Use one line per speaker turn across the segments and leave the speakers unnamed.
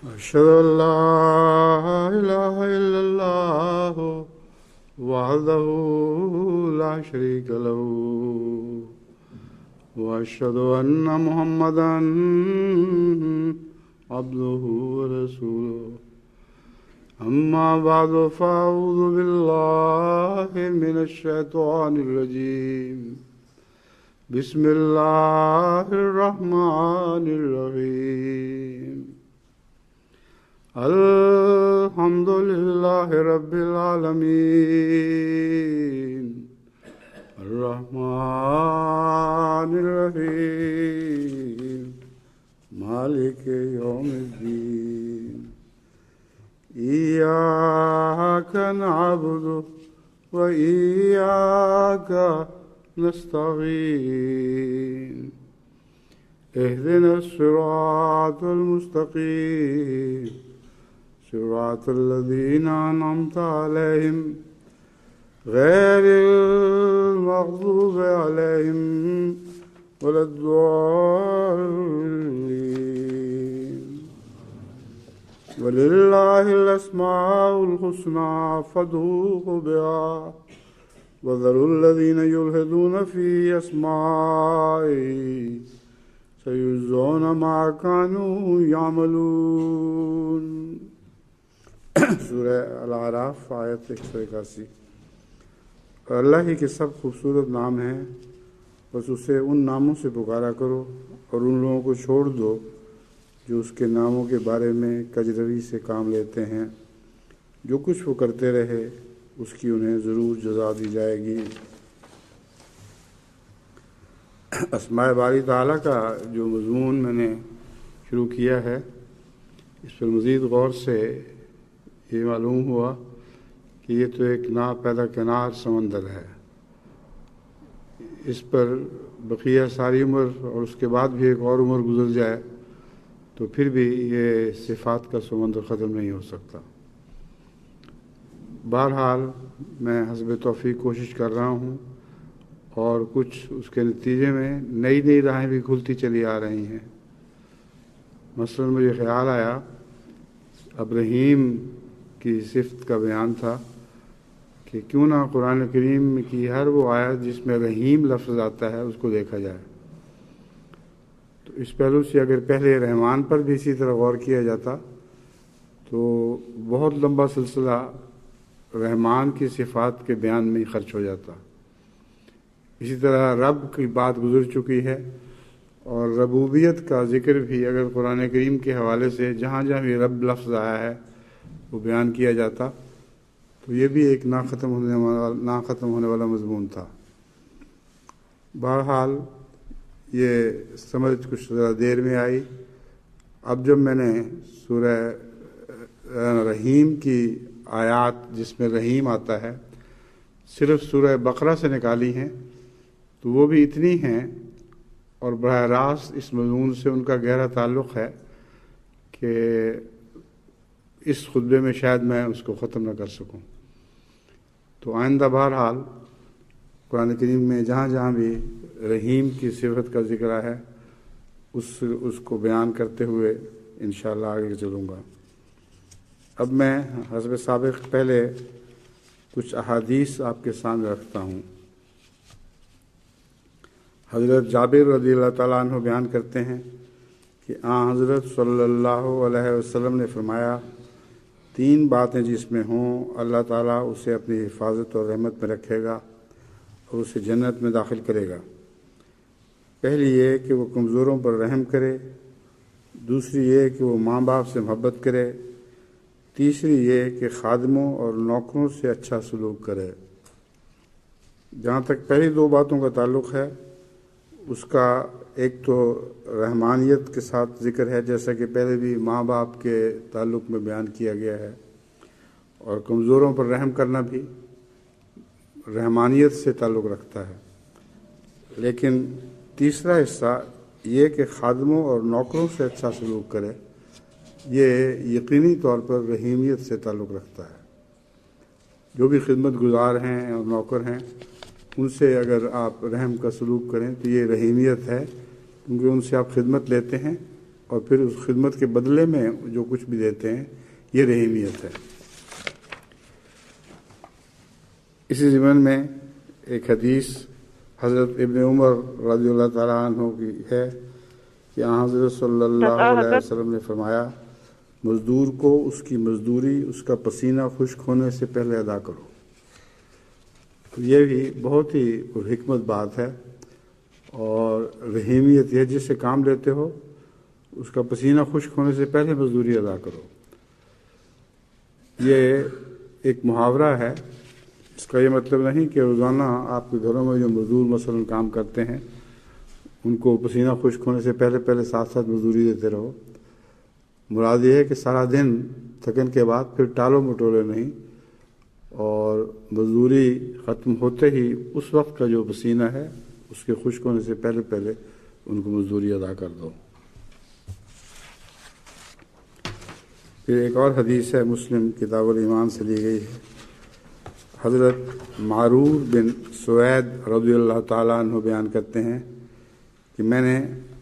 أشهد أن لا إله إلا الله وحده لا شريك له وأشهد أن محمدا عبده ورسوله أما بعد فأعوذ بالله من الشيطان الرجيم بسم الله الرحمن الرحيم الحمد لله رب العالمين الرحمن الرحيم مالك يوم الدين إياك نعبد وإياك نستعين اهدنا الصراط المستقيم صراط الذين أنعمت عليهم غير المغضوب عليهم ولا الضالين ولله الأسماء الحسنى فادعوه بها وذروا الذين يلحدون في أسمائه سيجزون ما كانوا يعملون. سورہ الاعراف آیت 181. اور اللہ ہی کے سب خوبصورت نام ہیں، بس اسے ان ناموں سے پکارا کرو اور ان لوگوں کو چھوڑ دو جو اس کے ناموں کے بارے میں کجروی سے کام لیتے ہیں. جو کچھ وہ کرتے رہے اس کی انہیں ضرور جزا دی جائے گی. اسماء باری تعالیٰ کا جو مضمون میں نے شروع کیا ہے، اس پر مزید غور سے یہ معلوم ہوا کہ یہ تو ایک نا پیدا کنار سمندر ہے. اس پر بقیہ ساری عمر اور اس کے بعد بھی ایک اور عمر گزر جائے تو پھر بھی یہ صفات کا سمندر ختم نہیں ہو سکتا. بہرحال میں حسب توفیق کوشش کر رہا ہوں اور کچھ اس کے نتیجے میں نئی نئی راہیں بھی کھلتی چلی آ رہی ہیں. مثلا مجھے خیال آیا اب رحیم کی صفت کا بیان تھا کہ کیوں نہ قرآن کریم کی ہر وہ آیت جس میں رحیم لفظ آتا ہے اس کو دیکھا جائے. تو اس پہلو سے اگر پہلے رحمان پر بھی اسی طرح غور کیا جاتا تو بہت لمبا سلسلہ رحمان کی صفات کے بیان میں ہی خرچ ہو جاتا. اسی طرح رب کی بات گزر چکی ہے اور ربوبیت کا ذکر بھی اگر قرآن کریم کے حوالے سے جہاں جہاں بھی رب لفظ آیا ہے وہ بیان کیا جاتا تو یہ بھی ایک نہ ختم ہونے والا مضمون تھا. بہرحال یہ سمجھ کچھ ذرا دیر میں آئی. اب جب میں نے سورہ رحیم کی آیات جس میں رحیم آتا ہے صرف سورہ بقرہ سے نکالی ہیں تو وہ بھی اتنی ہیں اور براہ راست اس مضمون سے ان کا گہرا تعلق ہے کہ اس خطبے میں شاید میں اس کو ختم نہ کر سکوں. تو آئندہ بہرحال قرآن کریم میں جہاں جہاں بھی رحیم کی صفت کا ذکر ہے اس کو بیان کرتے ہوئے انشاءاللہ آگے چلوں گا. اب میں حسب سابق پہلے کچھ احادیث آپ کے سامنے رکھتا ہوں. حضرت جابر رضی اللہ تعالیٰ عنہ بیان کرتے ہیں کہ حضرت صلی اللہ علیہ وسلم نے فرمایا 3 باتیں جس میں ہوں اللہ تعالیٰ اسے اپنی حفاظت اور رحمت میں رکھے گا اور اسے جنت میں داخل کرے گا. پہلی یہ کہ وہ کمزوروں پر رحم کرے، دوسری یہ کہ وہ ماں باپ سے محبت کرے، تیسری یہ کہ خادموں اور نوکروں سے اچھا سلوک کرے. جہاں تک پہلی 2 باتوں کا تعلق ہے اس کا ایک تو رحمانیت کے ساتھ ذکر ہے جیسا کہ پہلے بھی ماں باپ کے تعلق میں بیان کیا گیا ہے، اور کمزوروں پر رحم کرنا بھی رحمانیت سے تعلق رکھتا ہے. لیکن تیسرا حصہ یہ کہ خادموں اور نوکروں سے اچھا سلوک کرے یہ یقینی طور پر رحیمیت سے تعلق رکھتا ہے. جو بھی خدمت گزار ہیں اور نوکر ہیں ان سے اگر آپ رحم کا سلوک کریں تو یہ رحیمیت ہے، کیونکہ ان سے آپ خدمت لیتے ہیں اور پھر اس خدمت کے بدلے میں جو کچھ بھی دیتے ہیں، یہ رحیمیت ہے۔ اسی ضمن میں ایک حدیث حضرت ابن عمر رضی اللہ تعالیٰ عنہ کی ہے کہ حضرت صلی اللہ علیہ وسلم نے فرمایا، مزدور کو اس کی مزدوری اس کا پسینہ خشک ہونے سے پہلے ادا کرو۔ تو یہ بھی بہت ہی حکمت بات ہے، اور رحیمیت یہ جس سے کام لیتے ہو اس کا پسینہ خشک ہونے سے پہلے مزدوری ادا کرو۔ یہ ایک محاورہ ہے، اس کا یہ مطلب نہیں کہ روزانہ آپ کے گھروں میں جو مزدور مثلاً کام کرتے ہیں ان کو پسینہ خشک ہونے سے پہلے ساتھ ساتھ مزدوری دیتے رہو۔ مراد یہ ہے کہ سارا دن تھکن کے بعد پھر ٹالو مٹولے نہیں، اور مزدوری ختم ہوتے ہی اس وقت کا جو پسینہ ہے اس کے خشک ہونے سے پہلے ان کو مزدوری ادا کر دو۔ پھر ایک اور حدیث ہے، مسلم کتاب الایمان سے لی گئی ہے۔ حضرت معرور بن سوید رضی اللہ تعالیٰ عنہ بیان کرتے ہیں کہ میں نے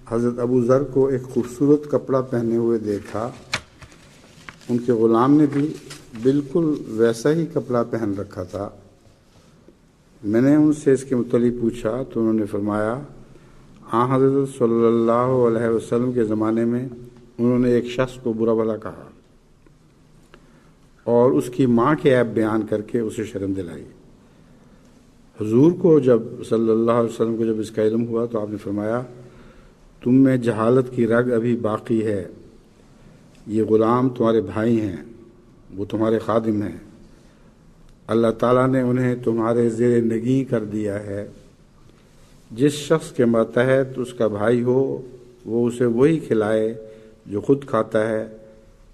حضرت ابو ذر کو ایک خوبصورت کپڑا پہنے ہوئے دیکھا، ان کے غلام نے بھی بالکل ویسا ہی کپڑا پہن رکھا تھا۔ میں نے ان سے اس کے متعلق پوچھا تو انہوں نے فرمایا، حضرت صلی اللہ علیہ وسلم کے زمانے میں انہوں نے ایک شخص کو برا بھلا کہا اور اس کی ماں کے عیب بیان کر کے اسے شرم دلائی۔ حضور کو جب صلی اللہ علیہ وسلم کو جب اس کا علم ہوا تو آپ نے فرمایا، تم میں جہالت کی رگ ابھی باقی ہے، یہ غلام تمہارے بھائی ہیں، وہ تمہارے خادم ہیں، اللہ تعالیٰ نے انہیں تمہارے زیر نگیں کر دیا ہے۔ جس شخص کے ماتحت اس کا بھائی ہو وہ اسے وہی کھلائے جو خود کھاتا ہے،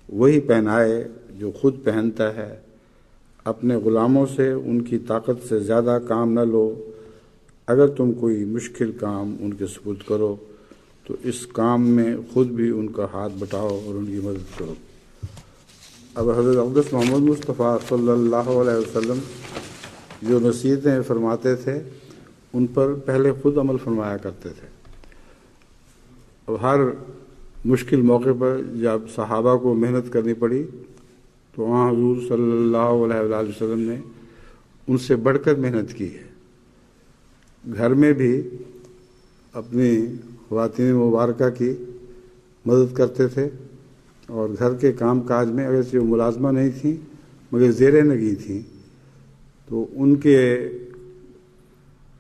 وہی پہنائے جو خود پہنتا ہے۔ اپنے غلاموں سے ان کی طاقت سے زیادہ کام نہ لو، اگر تم کوئی مشکل کام ان کے سپرد کرو تو اس کام میں خود بھی ان کا ہاتھ بٹاؤ اور ان کی مدد کرو۔ اب حضرت اقدس محمد مصطفیٰ صلی اللہ علیہ وسلم جو نصیحتیں فرماتے تھے ان پر پہلے خود عمل فرمایا کرتے تھے۔ اب ہر مشکل موقع پر جب صحابہ کو محنت کرنی پڑی تو وہاں حضور صلی اللہ علیہ وآلہ وسلم نے ان سے بڑھ کر محنت کی ہے۔ گھر میں بھی اپنی خواتین مبارکہ کی مدد کرتے تھے، اور گھر کے کام کاج میں اگرچہ وہ ملازمہ نہیں تھیں مگر زیر نگیں تھیں، تو ان کے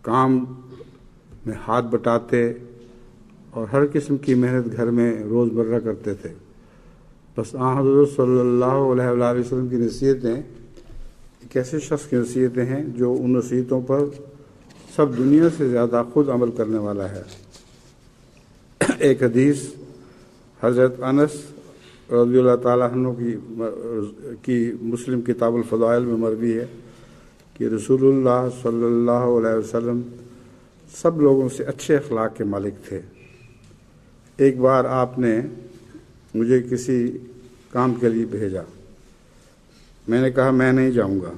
کام میں ہاتھ بٹاتے اور ہر قسم کی محنت گھر میں روزمرہ کرتے تھے۔ بس حضرت صلی اللہ علیہ وآلہ وسلم کی نصیحتیں ایک ایسے شخص کی نصیحتیں ہیں جو ان نصیحتوں پر سب دنیا سے زیادہ خود عمل کرنے والا ہے۔ ایک حدیث حضرت انس رضی اللہ تعالیٰ عنہ کی مسلم کتاب الفضائل میں مروی ہے کہ رسول اللہ صلی اللہ علیہ وسلم سب لوگوں سے اچھے اخلاق کے مالک تھے۔ ایک بار آپ نے مجھے کسی کام کے لیے بھیجا، میں نے کہا میں نہیں جاؤں گا،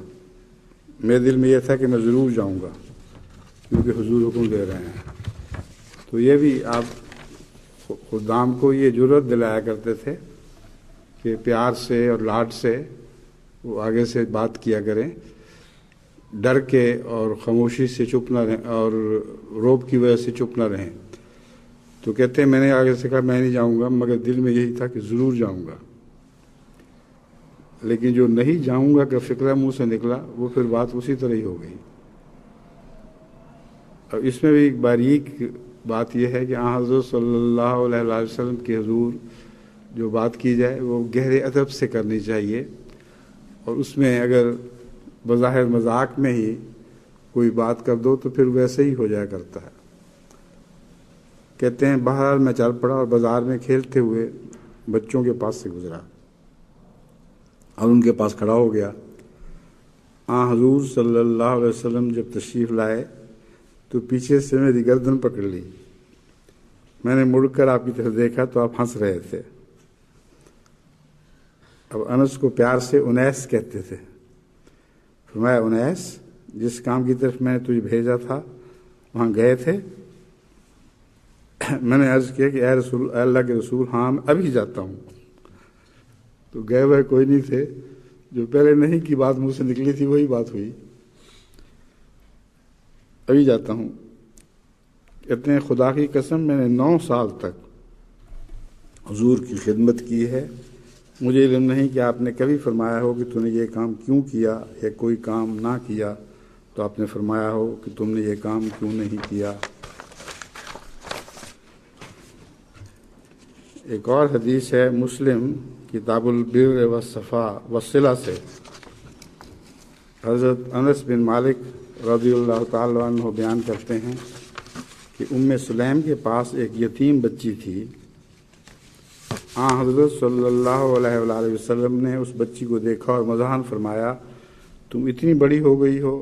میرے دل میں یہ تھا کہ میں ضرور جاؤں گا کیونکہ حضور حکم دے رہے ہیں۔ تو یہ بھی آپ خدام کو یہ جرأت دلایا کرتے تھے کہ پیار سے اور لاڈ سے وہ آگے سے بات کیا کریں، ڈر کے اور خاموشی سے چپ نہ رہیں اور روب کی وجہ سے چپ نہ رہیں۔ تو کہتے ہیں میں نے آگے سے کہا میں نہیں جاؤں گا، مگر دل میں یہی تھا کہ ضرور جاؤں گا، لیکن جو نہیں جاؤں گا کا فکرہ منہ سے نکلا وہ پھر بات اسی طرح ہی ہو گئی۔ اور اس میں بھی ایک باریک بات یہ ہے کہ حضرت صلی اللہ علیہ وسلم کے حضور جو بات کی جائے وہ گہرے ادب سے کرنی چاہیے، اور اس میں اگر بظاہر مذاق میں ہی کوئی بات کر دو تو پھر ویسے ہی ہو جایا کرتا ہے۔ کہتے ہیں بہرحال میں چل پڑا اور بازار میں کھیلتے ہوئے بچوں کے پاس سے گزرا اور ان کے پاس کھڑا ہو گیا۔ حضور صلی اللہ علیہ وسلم جب تشریف لائے تو پیچھے سے میری گردن پکڑ لی۔ میں نے مڑ کر آپ کی طرف دیکھا تو آپ ہنس رہے تھے۔ اب انس کو پیار سے انیس کہتے تھے۔ فرمایا انیس، جس کام کی طرف میں نے تجھے بھیجا تھا وہاں گئے تھے؟ میں نے عرض کیا کہ اے رسول، اے اللہ کے رسول، ہاں میں ابھی جاتا ہوں۔ تو گئے ہوئے کوئی نہیں تھے، جو پہلے نہیں کی بات منہ سے نکلی تھی وہی بات ہوئی، ابھی جاتا ہوں۔ کہتے ہیں خدا کی قسم میں نے 9 سال تک حضور کی خدمت کی ہے، مجھے علم نہیں کہ آپ نے کبھی فرمایا ہو کہ تم نے یہ کام کیوں کیا، یا کوئی کام نہ کیا تو آپ نے فرمایا ہو کہ تم نے یہ کام کیوں نہیں کیا۔ ایک اور حدیث ہے مسلم کتاب البر والصلہ سے، حضرت انس بن مالک رضی اللہ تعالیٰ عنہ بیان کرتے ہیں کہ ام سلیم کے پاس ایک یتیم بچی تھی۔ حضرت صلی اللہ علیہ وآلہ وسلم نے اس بچی کو دیکھا اور مدحن فرمایا، تم اتنی بڑی ہو گئی ہو،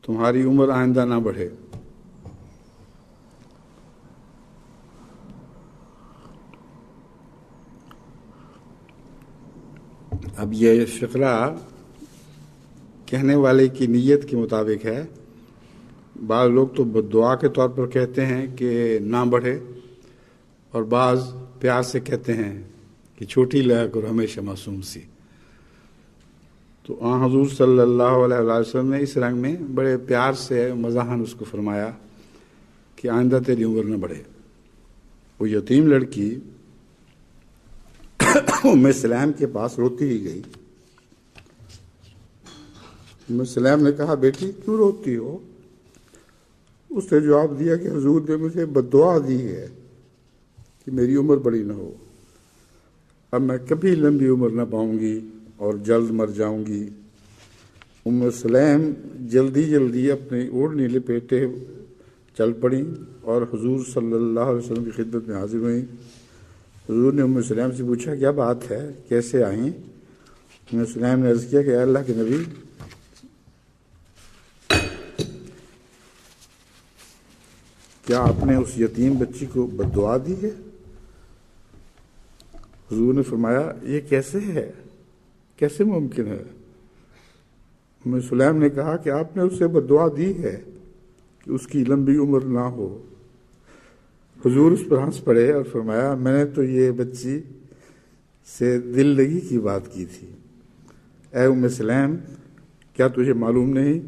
تمہاری عمر آئندہ نہ بڑھے۔ اب یہ فقرہ کہنے والے کی نیت کے مطابق ہے۔ بعض لوگ تو بددعا کے طور پر کہتے ہیں کہ نہ بڑھے، اور بعض پیار سے کہتے ہیں کہ چھوٹی لہا کرو ہمیشہ معصوم سی۔ تو حضور صلی اللہ علیہ وسلم نے اس رنگ میں بڑے پیار سے مزاحن اس کو فرمایا کہ آئندہ تیری عمر نہ بڑھے۔ وہ یتیم لڑکی ام سلیم کے پاس روتی ہی گئی۔ ام سلیم نے کہا، بیٹی کیوں روتی ہو؟ اس نے جواب دیا کہ حضور نے مجھے بددعا دی ہے کہ میری عمر بڑی نہ ہو، اب میں کبھی لمبی عمر نہ پاؤں گی اور جلد مر جاؤں گی۔ ام سلیم جلدی اپنی اوڑھنی لپیٹے چل پڑیں اور حضور صلی اللہ علیہ وسلم کی خدمت میں حاضر ہوئیں۔ حضور نے ام سلیم سے پوچھا، کیا بات ہے، کیسے آئیں؟ ام سلیم نے عرض کیا کہ اے اللہ کے نبی، کیا آپ نے اس یتیم بچی کو بددعا دی ہے؟ حضور نے فرمایا، یہ کیسے ہے، کیسے ممکن ہے؟ ام سلیم نے کہا کہ آپ نے اسے بددعا دی ہے کہ اس کی لمبی عمر نہ ہو۔ حضور اس پر ہنس پڑے اور فرمایا، میں نے تو یہ بچی سے دل لگی کی بات کی تھی۔ اے ام سلیم، کیا تجھے معلوم نہیں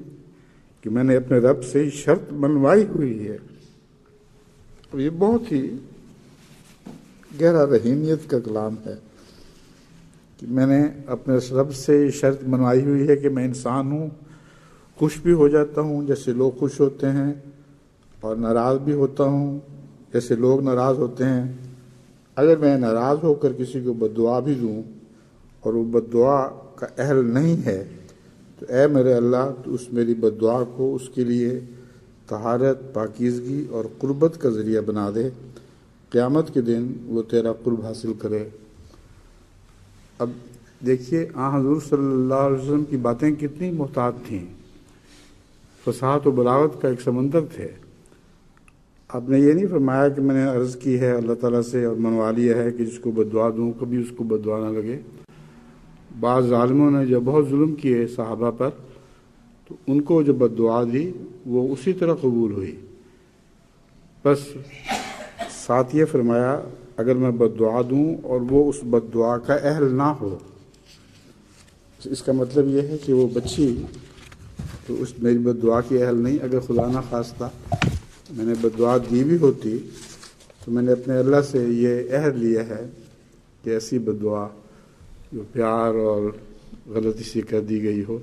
کہ میں نے اپنے رب سے شرط منوائی ہوئی ہے؟ اور یہ بہت ہی گہرا رحیمیت کا کلام ہے کہ میں نے اپنے رب سے شرط منوائی ہوئی ہے کہ میں انسان ہوں، خوش بھی ہو جاتا ہوں جیسے لوگ خوش ہوتے ہیں، اور ناراض بھی ہوتا ہوں جیسے لوگ ناراض ہوتے ہیں۔ اگر میں ناراض ہو کر کسی کو بددعا بھی دوں اور وہ بددعا کا اہل نہیں ہے تو اے میرے اللہ، تو اس میری بددعا کو اس کے لیے طہارت، پاکیزگی اور قربت کا ذریعہ بنا دے، قیامت کے دن وہ تیرا قرب حاصل کرے۔ اب دیکھیے حضور صلی اللہ علیہ وسلم کی باتیں کتنی محتاط تھیں، فصاحت و بلاغت کا ایک سمندر تھے۔ آپ نے یہ نہیں فرمایا کہ میں نے عرض کی ہے اللہ تعالیٰ سے اور منوا لیا ہے کہ جس کو بددعا دوں کبھی اس کو بددعا نہ لگے۔ بعض ظالموں نے جو بہت ظلم کیے صحابہ پر، تو ان کو جو بددعا دی وہ اسی طرح قبول ہوئی۔ بس ساتھ یہ فرمایا، اگر میں بددعا دوں اور وہ اس بددعا کا اہل نہ ہو، اس کا مطلب یہ ہے کہ وہ بچی تو اس میری بددعا کی اہل نہیں۔ اگر خدا نہ خواستہ میں نے بددعا دی بھی ہوتی تو میں نے اپنے اللہ سے یہ عہد لیا ہے کہ ایسی بددعا جو پیار اور غلطی سے کر دی گئی ہو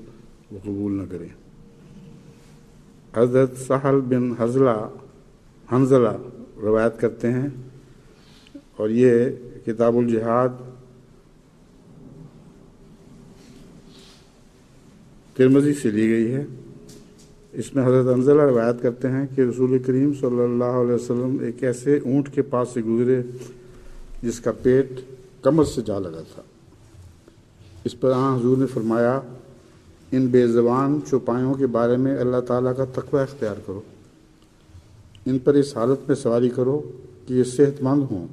وہ قبول نہ کریں۔ حضرت سہل بن حنظلہ روایت کرتے ہیں، اور یہ کتاب الجہاد ترمذی سے لی گئی ہے۔ اس میں حضرت حنظلہ روایت کرتے ہیں کہ رسول کریم صلی اللہ علیہ وسلم ایک ایسے اونٹ کے پاس سے گزرے جس کا پیٹ کمر سے جا لگا تھا۔ اس پر حضور نے فرمایا، ان بے زبان چوپایوں کے بارے میں اللہ تعالیٰ کا تقوی اختیار کرو، ان پر اس حالت میں سواری کرو کہ یہ صحت مند ہوں،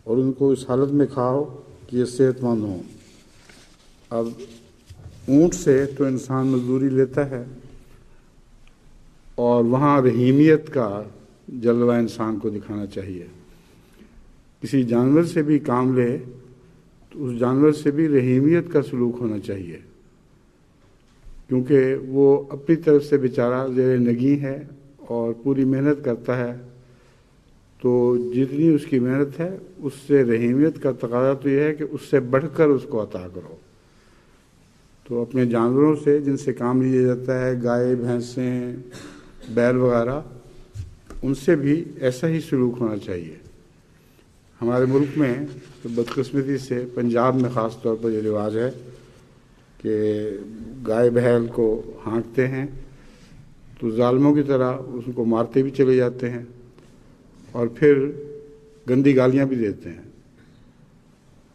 اور ان کو اس حالت میں کھاؤ کہ یہ صحت مند ہوں۔ اب اونٹ سے تو انسان مزدوری لیتا ہے، اور وہاں رحیمیت کا جلوہ انسان کو دکھانا چاہیے۔ کسی جانور سے بھی کام لے تو اس جانور سے بھی رحیمیت کا سلوک ہونا چاہیے، کیونکہ وہ اپنی طرف سے بیچارہ زیر نگیں ہے اور پوری محنت کرتا ہے، تو جتنی اس کی محنت ہے اس سے رحیمیت کا تقاضا تو یہ ہے کہ اس سے بڑھ کر اس کو عطا کرو۔ تو اپنے جانوروں سے جن سے کام لیا جاتا ہے، گائے، بھینسیں، بیل وغیرہ، ان سے بھی ایسا ہی سلوک ہونا چاہیے۔ ہمارے ملک میں تو بدقسمتی سے پنجاب میں خاص طور پر یہ رواج ہے کہ گائے بھیل کو ہانکتے ہیں تو ظالموں کی طرح اس کو مارتے بھی چلے جاتے ہیں اور پھر گندی گالیاں بھی دیتے ہیں۔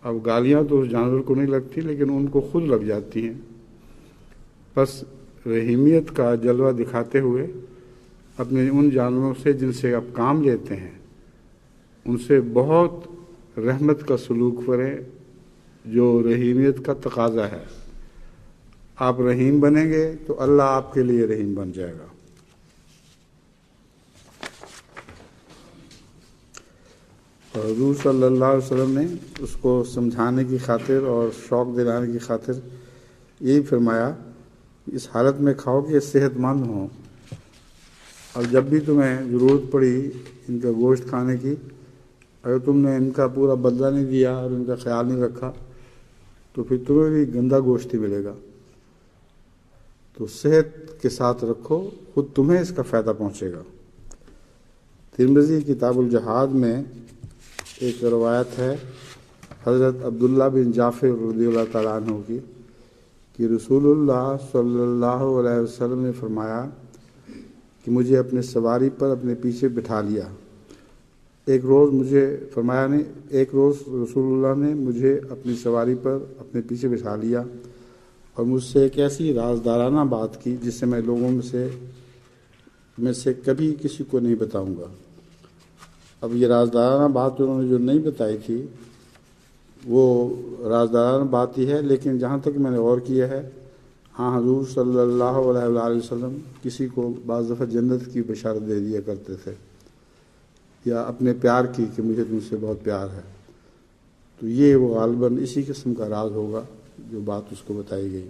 اب گالیاں تو اس جانور کو نہیں لگتی لیکن ان کو خود لگ جاتی ہیں۔ بس رحیمیت کا جلوہ دکھاتے ہوئے اپنے ان جانوروں سے جن سے آپ کام لیتے ہیں ان سے بہت رحمت کا سلوک کریں، جو رحیمیت کا تقاضا ہے۔ آپ رحیم بنیں گے تو اللہ آپ کے لیے رحیم بن جائے گا۔ اور حضور صلی اللہ علیہ وسلم نے اس کو سمجھانے کی خاطر اور شوق دلانے کی خاطر یہی فرمایا، اس حالت میں کھاؤ کہ صحت مند ہوں، اور جب بھی تمہیں ضرورت پڑی ان کا گوشت کھانے کی، اگر تم نے ان کا پورا بدلہ نہیں دیا اور ان کا خیال نہیں رکھا تو پھر تمہیں بھی گندا گوشت ہی ملے گا۔ تو صحت کے ساتھ رکھو، خود تمہیں اس کا فائدہ پہنچے گا۔ ترمذی کتاب الجہاد میں ایک روایت ہے حضرت عبداللہ بن جعفر رضی اللہ تعالیٰ عنہ کی کہ رسول اللہ صلی اللہ علیہ وسلم نے فرمایا کہ مجھے اپنے سواری پر اپنے پیچھے بٹھا لیا۔ ایک روز رسول اللہ نے مجھے اپنی سواری پر اپنے پیچھے بٹھا لیا اور مجھ سے ایک ایسی رازدارانہ بات کی جس سے میں لوگوں میں سے کبھی کسی کو نہیں بتاؤں گا۔ اب یہ رازدارانہ بات انہوں نے جو نہیں بتائی تھی وہ رازدارانہ بات ہی ہے، لیکن جہاں تک میں نے غور کیا ہے، ہاں حضور صلی اللہ علیہ وآلہ وسلم کسی کو بعض دفعہ جنت کی بشارت دے دیا کرتے تھے یا اپنے پیار کی کہ مجھے تم سے بہت پیار ہے۔ تو یہ وہ غالباً اسی قسم کا راز ہوگا جو بات اس کو بتائی گئی۔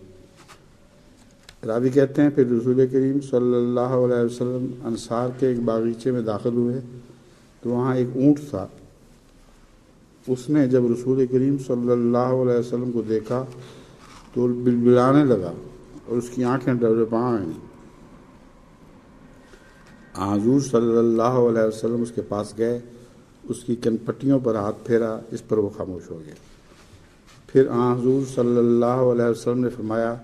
راوی کہتے ہیں پھر رسول کریم صلی اللہ علیہ وسلم انصار کے ایک باغیچے میں داخل ہوئے تو وہاں ایک اونٹ تھا۔ اس نے جب رسول کریم صلی اللہ علیہ وسلم کو دیکھا تو بلبلانے لگا اور اس کی آنکھیں ڈرپاں آئیں۔ حضور صلی اللہ علیہ وسلم اس کے پاس گئے، اس کی کن پٹیوں پر ہاتھ پھیرا، اس پر وہ خاموش ہو گیا۔ پھر حضور صلی اللہ علیہ وسلم نے فرمایا،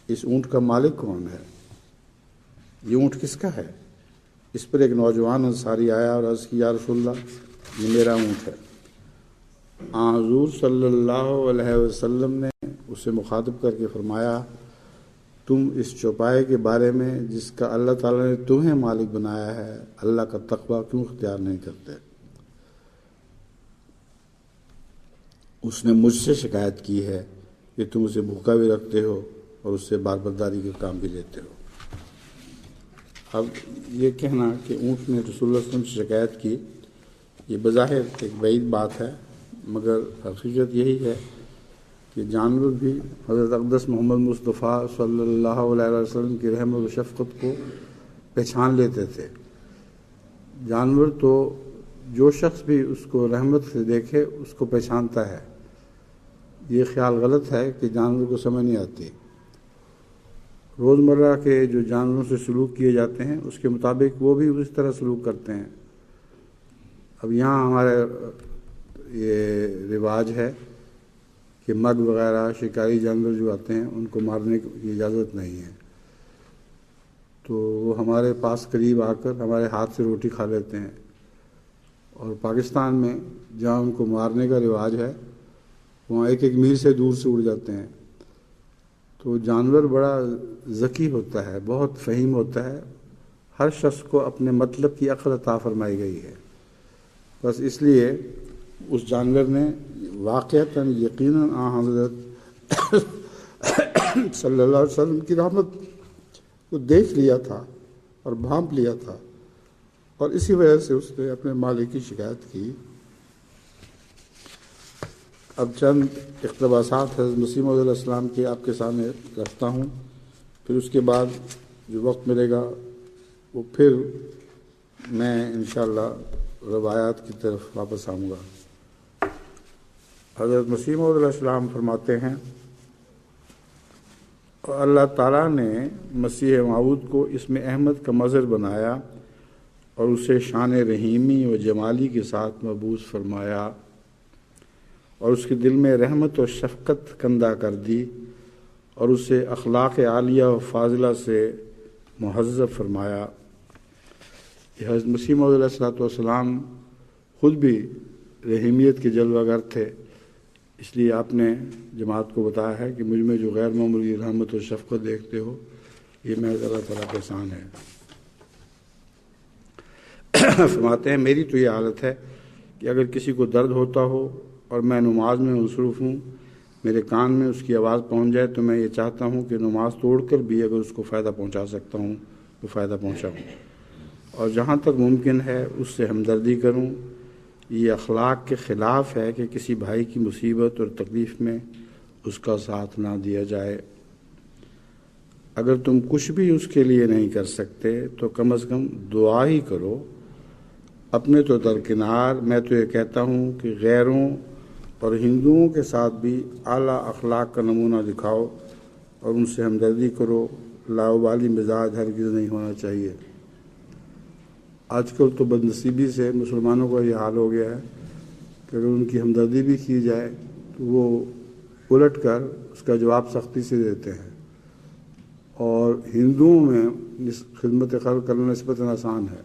اس اونٹ کا مالک کون ہے؟ یہ اونٹ کس کا ہے؟ اس پر ایک نوجوان انصاری آیا اور عرض کی، یا رسول اللہ، یہ میرا اونٹ ہے۔ حضور صلی اللہ علیہ وسلم نے اسے مخاطب کر کے فرمایا، تم اس چوپائے کے بارے میں جس کا اللہ تعالیٰ نے تمہیں مالک بنایا ہے اللہ کا تقویٰ کیوں اختیار نہیں کرتے؟ اس نے مجھ سے شکایت کی ہے کہ تم اسے بھوکا بھی رکھتے ہو اور اس سے بار برداری کے کام بھی لیتے ہو۔ اب یہ کہنا کہ اونٹ نے رسول اللہ صلی اللہ علیہ وسلم سے شکایت کی، یہ بظاہر ایک بعید بات ہے، مگر حقیقت یہی ہے کہ جانور بھی حضرت اقدس محمد مصطفیٰ صلی اللہ علیہ وسلم کی رحمت و شفقت کو پہچان لیتے تھے۔ جانور تو جو شخص بھی اس کو رحمت سے دیکھے اس کو پہچانتا ہے۔ یہ خیال غلط ہے کہ جانور کو سمجھ نہیں آتی۔ روزمرہ کے جو جانوروں سے سلوک کیے جاتے ہیں اس کے مطابق وہ بھی اس طرح سلوک کرتے ہیں۔ اب یہاں ہمارے یہ رواج ہے کہ مگ وغیرہ شکاری جانور جو آتے ہیں ان کو مارنے کی اجازت نہیں ہے، تو وہ ہمارے پاس قریب آ کر ہمارے ہاتھ سے روٹی کھا لیتے ہیں۔ اور پاکستان میں جہاں ان کو مارنے کا رواج ہے وہاں ایک ایک میل سے دور سے اڑ جاتے ہیں۔ تو جانور بڑا ذکی ہوتا ہے، بہت فہیم ہوتا ہے، ہر شخص کو اپنے مطلب کی عقل عطا فرمائی گئی ہے۔ بس اس لیے اس جانور نے واقعتاً یقیناً حضرت صلی اللہ علیہ وسلم کی رحمت کو دیکھ لیا تھا اور بھانپ لیا تھا، اور اسی وجہ سے اس نے اپنے مالک کی شکایت کی۔ اب چند اقتباسات حضرت مسیح موعود علیہ السلام کے آپ کے سامنے رکھتا ہوں، پھر اس کے بعد جو وقت ملے گا وہ پھر میں انشاءاللہ روایات کی طرف واپس آؤں گا۔ حضرت مسیح موعود علیہ السلام فرماتے ہیں، اور اللہ تعالیٰ نے مسیح موعود کو اسم احمد کا مظہر بنایا اور اسے شان رحیمی و جمالی کے ساتھ مبعوث فرمایا، اور اس کے دل میں رحمت و شفقت کندہ کر دی، اور اسے اخلاق عالیہ و فاضلہ سے مہذب فرمایا۔ یہ حضرت مسیح موعود علیہ السلام خود بھی رحیمیت کے جلوہ گر تھے، اس لیے آپ نے جماعت کو بتایا ہے کہ مجھ میں جو غیر معمولی رحمت و شفقت دیکھتے ہو یہ محض اللہ تعالیٰ کا احسان ہے۔ فرماتے ہیں، میری تو یہ حالت ہے کہ اگر کسی کو درد ہوتا ہو اور میں نماز میں مصروف ہوں، میرے کان میں اس کی آواز پہنچ جائے تو میں یہ چاہتا ہوں کہ نماز توڑ کر بھی اگر اس کو فائدہ پہنچا سکتا ہوں تو فائدہ پہنچاؤں، اور جہاں تک ممکن ہے اس سے ہمدردی کروں۔ یہ اخلاق کے خلاف ہے کہ کسی بھائی کی مصیبت اور تکلیف میں اس کا ساتھ نہ دیا جائے۔ اگر تم کچھ بھی اس کے لیے نہیں کر سکتے تو کم از کم دعا ہی کرو۔ اپنے تو درکنار، میں تو یہ کہتا ہوں کہ غیروں اور ہندوؤں کے ساتھ بھی اعلیٰ اخلاق کا نمونہ دکھاؤ اور ان سے ہمدردی کرو۔ لاؤبالی مزاج ہرگز نہیں ہونا چاہیے۔ آج کل تو بدنصیبی سے مسلمانوں کا یہ حال ہو گیا ہے کہ اگر ان کی ہمدردی بھی کی جائے تو وہ الٹ کر اس کا جواب سختی سے دیتے ہیں، اور ہندوؤں میں خدمت خلق کرنا نسبتاً آسان ہے۔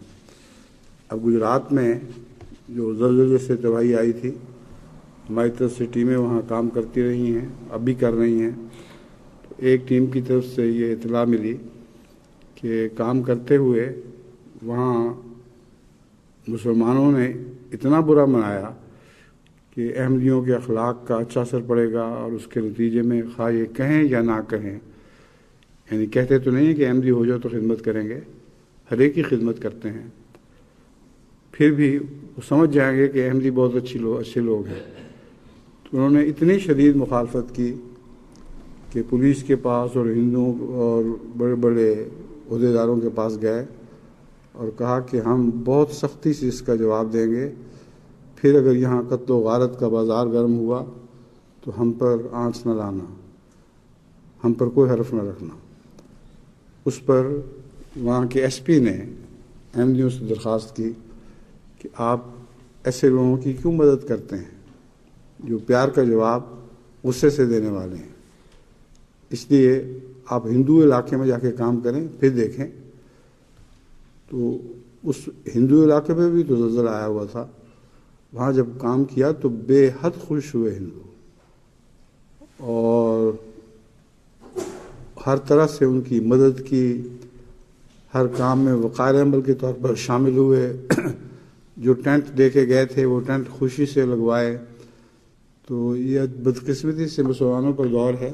اب گجرات میں جو زلزلے سے تباہی آئی تھی، ہماری طرف سے ٹیمیں وہاں کام کرتی رہی ہیں، اب بھی کر رہی ہیں، تو ایک ٹیم کی طرف سے یہ اطلاع ملی کہ کام کرتے ہوئے وہاں مسلمانوں نے اتنا برا منایا کہ احمدیوں کے اخلاق کا اچھا اثر پڑے گا، اور اس کے نتیجے میں خواہ یہ کہیں یا نہ کہیں، یعنی کہتے تو نہیں ہیں کہ احمدی ہو جاؤ تو خدمت کریں گے، ہر ایک کی خدمت کرتے ہیں، پھر بھی وہ سمجھ جائیں گے کہ احمدی بہت اچھے لوگ ہیں۔ تو انہوں نے اتنی شدید مخالفت کی کہ پولیس کے پاس اور ہندوؤں اور بڑے بڑے عہدیداروں کے پاس گئے اور کہا کہ ہم بہت سختی سے اس کا جواب دیں گے، پھر اگر یہاں قتل و غارت کا بازار گرم ہوا تو ہم پر آنچ نہ لانا، ہم پر کوئی حرف نہ رکھنا۔ اس پر وہاں کے ایس پی نے احمدیوں سے درخواست کی کہ آپ ایسے لوگوں کی کیوں مدد کرتے ہیں جو پیار کا جواب غصے سے دینے والے ہیں؟ اس لیے آپ ہندو علاقے میں جا کے کام کریں، پھر دیکھیں۔ تو اس ہندو علاقے میں بھی تو زلزلہ آیا ہوا تھا، وہاں جب کام کیا تو بے حد خوش ہوئے ہندو، اور ہر طرح سے ان کی مدد کی، ہر کام میں وقار عمل کے طور پر شامل ہوئے۔ جو ٹینٹ دے کے گئے تھے وہ ٹینٹ خوشی سے لگوائے۔ تو یہ بدقسمتی سے مسلمانوں پر دور ہے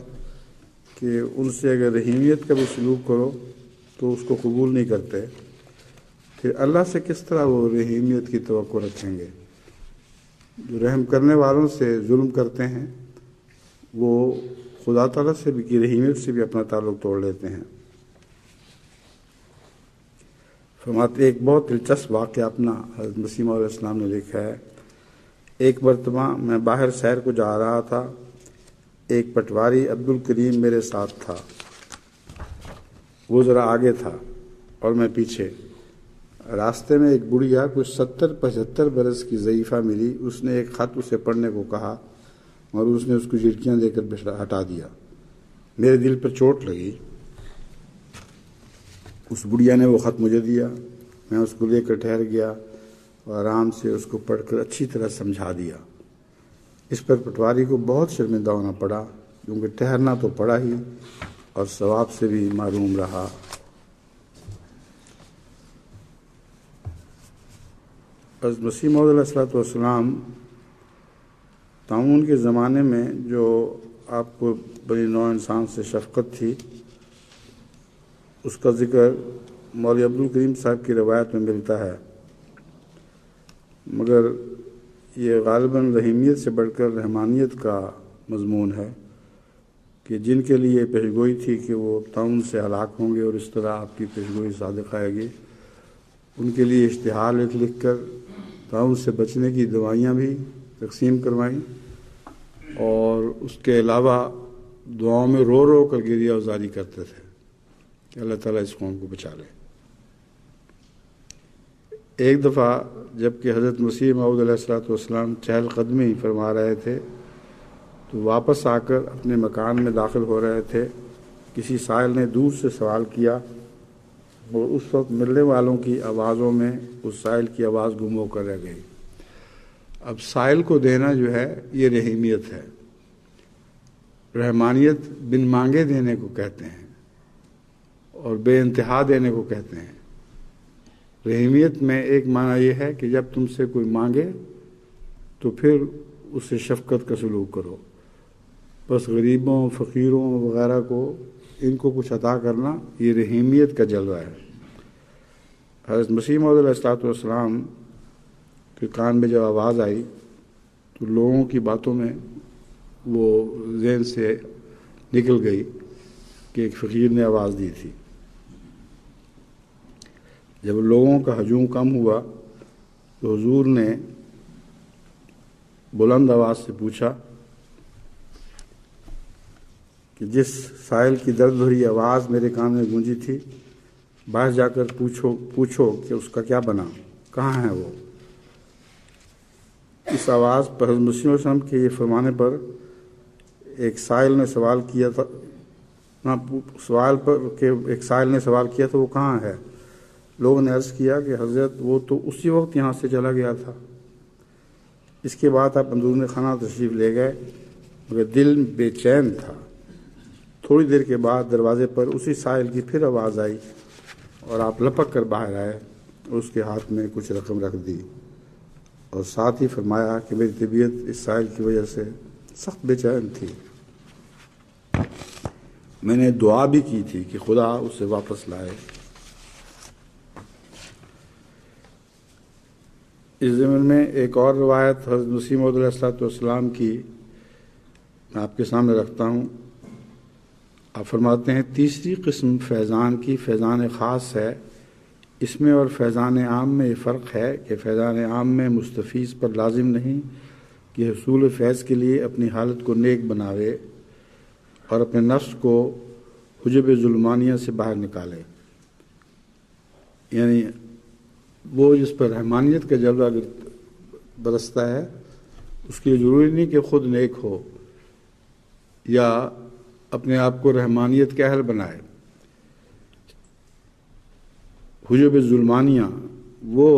کہ ان سے اگر رحیمیت کا بھی سلوک کرو تو اس کو قبول نہیں کرتے، پھر اللہ سے کس طرح وہ رحیمیت کی توقع رکھیں گے؟ جو رحم کرنے والوں سے ظلم کرتے ہیں وہ خدا تعالیٰ سے بھی کی رحیمیت سے بھی اپنا تعلق توڑ لیتے ہیں۔ فرماتے ایک بہت دلچسپ واقعہ اپنا حضرت مسیح موعود علیہ السلام نے لکھا ہے۔ ایک مرتبہ میں باہر سیر کو جا رہا تھا، ایک پٹواری عبدالکریم میرے ساتھ تھا، وہ ذرا آگے تھا اور میں پیچھے۔ راستے میں ایک بڑھیا کچھ 70-75 برس کی ضعیفہ ملی، اس نے ایک خط اسے پڑھنے کو کہا اور اس نے اس کو جھٹکیاں دے کر ہٹا دیا۔ میرے دل پر چوٹ لگی۔ اس بڑھیا نے وہ خط مجھے دیا، میں اس کو لے کر ٹھہر گیا اور آرام سے اس کو پڑھ کر اچھی طرح سمجھا دیا۔ اس پر پٹواری کو بہت شرمندہ ہونا پڑا، کیونکہ ٹھہرنا تو پڑا ہی اور ثواب سے بھی محروم رہا۔ حضرت مسیح موعود علیہ السلام طاعون کے زمانے میں جو آپ کو بنی نوع انسان سے شفقت تھی، اس کا ذکر مولوی عبدالکریم صاحب کی روایت میں ملتا ہے۔ مگر یہ غالباً رحیمیت سے بڑھ کر رحمانیت کا مضمون ہے کہ جن کے لیے پیشگوئی تھی کہ وہ طاعون سے ہلاک ہوں گے اور اس طرح آپ کی پیشگوئی صادق آئے گی، ان کے لیے اشتہار لکھ کر طاعون سے بچنے کی دوائیاں بھی تقسیم کروائیں، اور اس کے علاوہ دعاؤں میں رو رو کر گریہ وزاری کرتے تھے کہ اللہ تعالیٰ اس قوم کو بچا لے۔ ایک دفعہ جب کہ حضرت مسیح موعود علیہ السلام چہل قدمی فرما رہے تھے تو واپس آ کر اپنے مکان میں داخل ہو رہے تھے، کسی سائل نے دور سے سوال کیا اور اس وقت ملنے والوں کی آوازوں میں اس سائل کی آواز گم ہو کر رہ گئی۔ اب سائل کو دینا جو ہے یہ رحیمیت ہے۔ رحمانیت بن مانگے دینے کو کہتے ہیں اور بے انتہا دینے کو کہتے ہیں۔ رحیمیت میں ایک معنی یہ ہے کہ جب تم سے کوئی مانگے تو پھر اس سے شفقت کا سلوک کرو، بس غریبوں فقیروں وغیرہ کو ان کو کچھ عطا کرنا یہ رحیمیت کا جلوہ ہے۔ حضرت مسیح موعود علیہ السلام کے کان میں جب آواز آئی تو لوگوں کی باتوں میں وہ ذہن سے نکل گئی کہ ایک فقیر نے آواز دی تھی۔ جب لوگوں کا ہجوم کم ہوا تو حضور نے بلند آواز سے پوچھا کہ جس سائل کی درد بھری آواز میرے کان میں گونجی تھی، باہر جا کر پوچھو کہ اس کا کیا بنا، کہاں ہے وہ؟ اس آواز پر حضرت مسیح علیہ السلام کے یہ فرمانے پر ایک سائل نے سوال کیا تھا وہ کہاں ہے؟ لوگوں نے عرض کیا کہ حضرت وہ تو اسی وقت یہاں سے چلا گیا تھا۔ اس کے بعد آپ اندرون خانہ تشریف لے گئے، مگر دل بے چین تھا۔ تھوڑی دیر کے بعد دروازے پر اسی سائل کی پھر آواز آئی اور آپ لپک کر باہر آئے اور اس کے ہاتھ میں کچھ رقم رکھ دی اور ساتھ ہی فرمایا کہ میری طبیعت اس سائل کی وجہ سے سخت بے چین تھی، میں نے دعا بھی کی تھی کہ خدا اسے واپس لائے۔ اس ضمن میں ایک اور روایت حضرت مسیح موعود علیہ السلام کی میں آپ کے سامنے رکھتا ہوں۔ آپ فرماتے ہیں تیسری قسم فیضان کی فیضان خاص ہے۔ اس میں اور فیضان عام میں یہ فرق ہے کہ فیضان عام میں مستفیض پر لازم نہیں کہ حصول فیض کے لیے اپنی حالت کو نیک بناوے اور اپنے نفس کو حجب ظلمانیہ سے باہر نکالے، یعنی وہ جس پر رحمانیت کا جلوہ برستا ہے اس کے لیے ضروری نہیں کہ خود نیک ہو یا اپنے آپ کو رحمانیت کے اہل بنائے۔ حجب ظلمانیہ وہ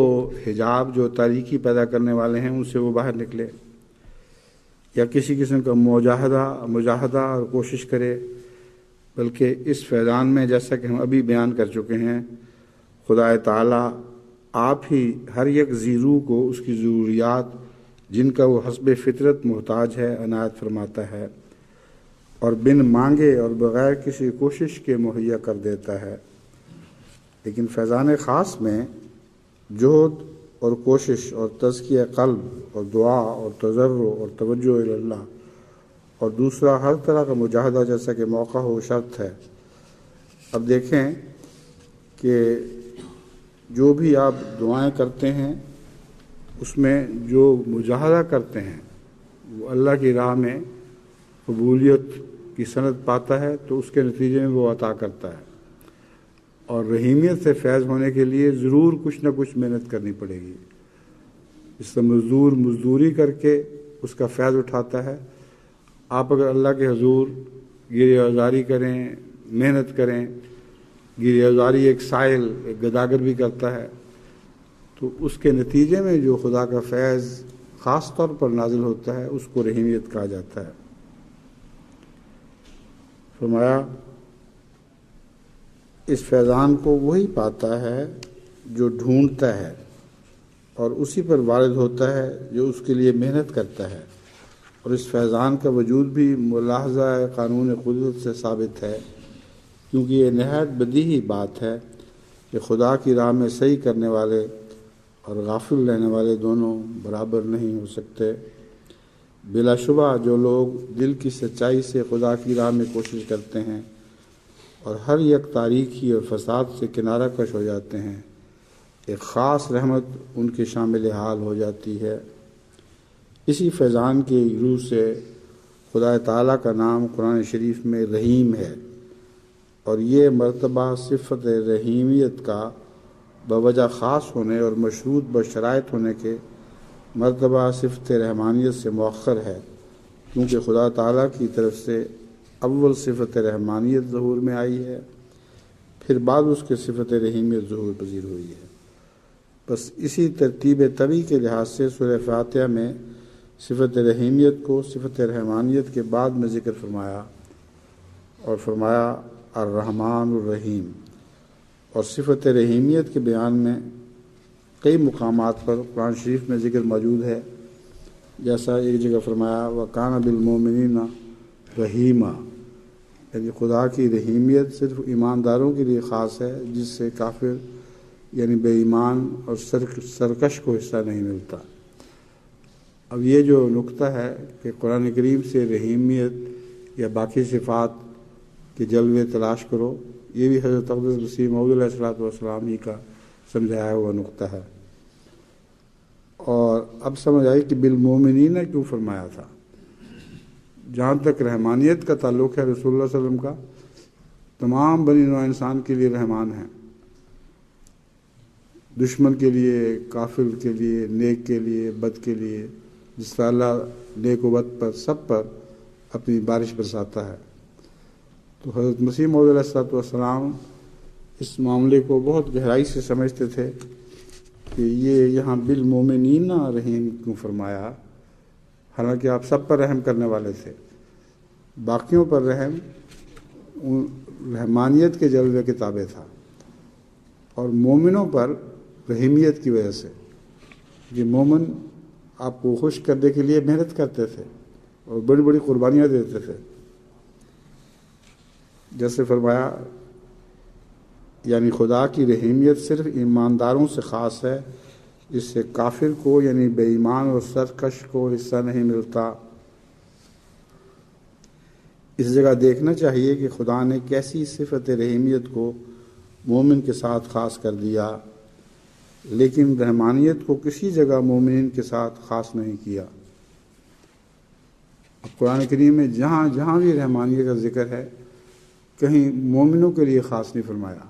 حجاب جو تاریکی پیدا کرنے والے ہیں ان سے وہ باہر نکلے، یا کسی قسم کا مجاہدہ اور کوشش کرے، بلکہ اس فیضان میں جیسا کہ ہم ابھی بیان کر چکے ہیں خدا تعالیٰ آپ ہی ہر یک ذی روح کو اس کی ضروریات جن کا وہ حسب فطرت محتاج ہے عنایت فرماتا ہے اور بن مانگے اور بغیر کسی کوشش کے مہیا کر دیتا ہے۔ لیکن فیضان خاص میں جہد اور کوشش اور تزکیہ قلب اور دعا اور تضرع اور توجہ الی اللہ اور دوسرا ہر طرح کا مجاہدہ جیسا کہ موقع ہو شرط ہے۔ اب دیکھیں کہ جو بھی آپ دعائیں کرتے ہیں اس میں جو مجاہدہ کرتے ہیں وہ اللہ کی راہ میں قبولیت کی سند پاتا ہے تو اس کے نتیجے میں وہ عطا کرتا ہے، اور رحیمیت سے فیض ہونے کے لیے ضرور کچھ نہ کچھ محنت کرنی پڑے گی۔ اس سے مزدور مزدوری کر کے اس کا فیض اٹھاتا ہے۔ آپ اگر اللہ کے حضور گریہ وزاری کریں، محنت کریں، گریہ وزاری ایک سائل ایک گداگر بھی کرتا ہے، تو اس کے نتیجے میں جو خدا کا فیض خاص طور پر نازل ہوتا ہے اس کو رحیمیت کہا جاتا ہے۔ فرمایا اس فیضان کو وہی پاتا ہے جو ڈھونڈتا ہے اور اسی پر وارد ہوتا ہے جو اس کے لیے محنت کرتا ہے، اور اس فیضان کا وجود بھی ملاحظہ قانون قدرت سے ثابت ہے، کیونکہ یہ نہایت بدیہی بات ہے کہ خدا کی راہ میں صحیح کرنے والے اور غافل رہنے والے دونوں برابر نہیں ہو سکتے۔ بلا شبہ جو لوگ دل کی سچائی سے خدا کی راہ میں کوشش کرتے ہیں اور ہر یک تاریکی اور فساد سے کنارہ کش ہو جاتے ہیں، ایک خاص رحمت ان کے شامل حال ہو جاتی ہے۔ اسی فیضان کی روح سے خدا تعالیٰ کا نام قرآن شریف میں رحیم ہے، اور یہ مرتبہ صفت رحیمیت کا بوجہ خاص ہونے اور مشروط بشرائط ہونے کے مرتبہ صفت رحمانیت سے مؤخر ہے، کیونکہ خدا تعالیٰ کی طرف سے اول صفت رحمانیت ظہور میں آئی ہے، پھر بعد اس کے صفت رحیمیت ظہور پذیر ہوئی ہے۔ بس اسی ترتیب طبی کے لحاظ سے سورہ فاتحہ میں صفت رحیمیت کو صفت رحمانیت کے بعد میں ذکر فرمایا، اور فرمایا الرحمن الرحیم، اور صفت رحیمیت کے بیان میں کئی مقامات پر قرآن شریف میں ذکر موجود ہے، جیسا ایک جگہ فرمایا وَكَانَ بِالْمُؤْمِنِينَ رحیمًا، یعنی خدا کی رحیمیت صرف ایمانداروں کے لیے خاص ہے، جس سے کافر یعنی بے ایمان اور سرکش کو حصہ نہیں ملتا۔ اب یہ جو نقطہ ہے کہ قرآن کریم سے رحیمیت یا باقی صفات کے جلوے تلاش کرو، یہ بھی حضرت اقدس مسیح موعود علیہ السلام ہی کا سمجھایا ہوا نقطہ ہے۔ اور اب سمجھ آئی کہ بالمومنین کیوں فرمایا تھا۔ جہاں تک رحمانیت کا تعلق ہے، رسول اللہ صلی اللہ علیہ وسلم کا تمام بنی نوع انسان کے لیے رحمان ہیں، دشمن کے لیے، کافر کے لیے، نیک کے لیے، بد کے لیے، جس طرح اللہ نیک و بد پر سب پر اپنی بارش برساتا ہے۔ تو حضرت مسیح موعود علیہ السلام اس معاملے کو بہت گہرائی سے سمجھتے تھے کہ یہ یہاں بالمومنین رحیم کیوں فرمایا، حالانکہ آپ سب پر رحم کرنے والے تھے، باقیوں پر رحم رحمانیت کے جلوے کے تابع تھا، اور مومنوں پر رحیمیت کی وجہ سے، یہ مومن آپ کو خوش کرنے کے لیے محنت کرتے تھے اور بڑی بڑی قربانیاں دیتے تھے، جیسے فرمایا یعنی خدا کی رحیمیت صرف ایمانداروں سے خاص ہے، جس سے کافر کو یعنی بے ایمان اور سرکش کو حصہ نہیں ملتا۔ اس جگہ دیکھنا چاہیے کہ خدا نے کیسی صفت رحیمیت کو مومن کے ساتھ خاص کر دیا، لیکن رحمانیت کو کسی جگہ مومنین کے ساتھ خاص نہیں کیا۔ اب قرآن کریم میں جہاں جہاں بھی رحمانیت کا ذکر ہے، کہیں مومنوں کے لیے خاص نہیں فرمایا،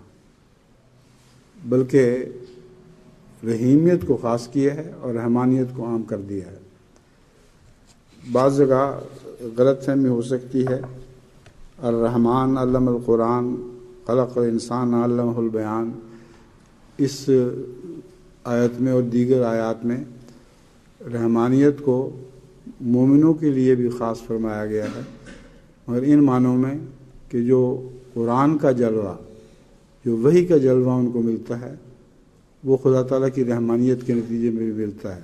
بلکہ رحیمیت کو خاص کیا ہے اور رحمانیت کو عام کر دیا ہے۔ بعض جگہ غلط فہمی ہو سکتی ہے، الرحمن علم القرآن خلق الانسان علمہ البیان، اس آیت میں اور دیگر آیات میں رحمانیت کو مومنوں کے لیے بھی خاص فرمایا گیا ہے، مگر ان معنوں میں کہ جو قرآن کا جلوہ، جو وحی کا جلوہ ان کو ملتا ہے، وہ خدا تعالیٰ کی رحمانیت کے نتیجے میں بھی ملتا ہے،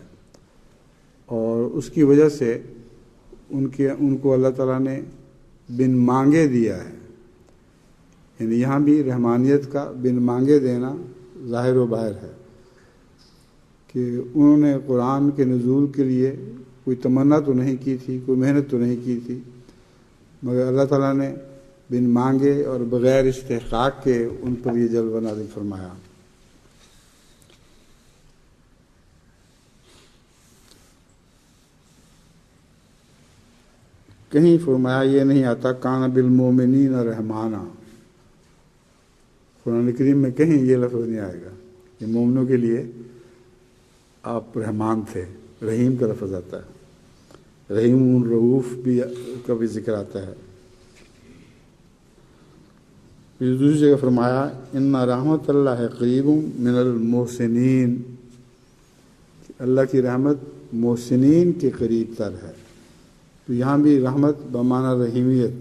اور اس کی وجہ سے ان کو اللہ تعالیٰ نے بن مانگے دیا ہے۔ یعنی یہاں بھی رحمانیت کا بن مانگے دینا ظاہر و باہر ہے کہ انہوں نے قرآن کے نزول کے لیے کوئی تمنا تو نہیں کی تھی، کوئی محنت تو نہیں کی تھی، مگر اللہ تعالیٰ نے بن مانگے اور بغیر استحقاق کے ان پر یہ جلوہ نازل فرمایا۔ کہیں فرمایا یہ نہیں آتا کان بالمومنین رحمانا، قرآن کریم میں کہیں یہ لفظ نہیں آئے گا کہ مومنوں کے لیے آپ رحمان تھے۔ رحیم کا لفظ آتا ہے، رحیم رعوف بھی کا بھی ذکر آتا ہے۔ پھر دوسری جگہ فرمایا ان رحمت اللہ قریب من المحسنین، اللہ کی رحمت محسنین کے قریب تر ہے۔ تو یہاں بھی رحمت بمعنی رحیمیت،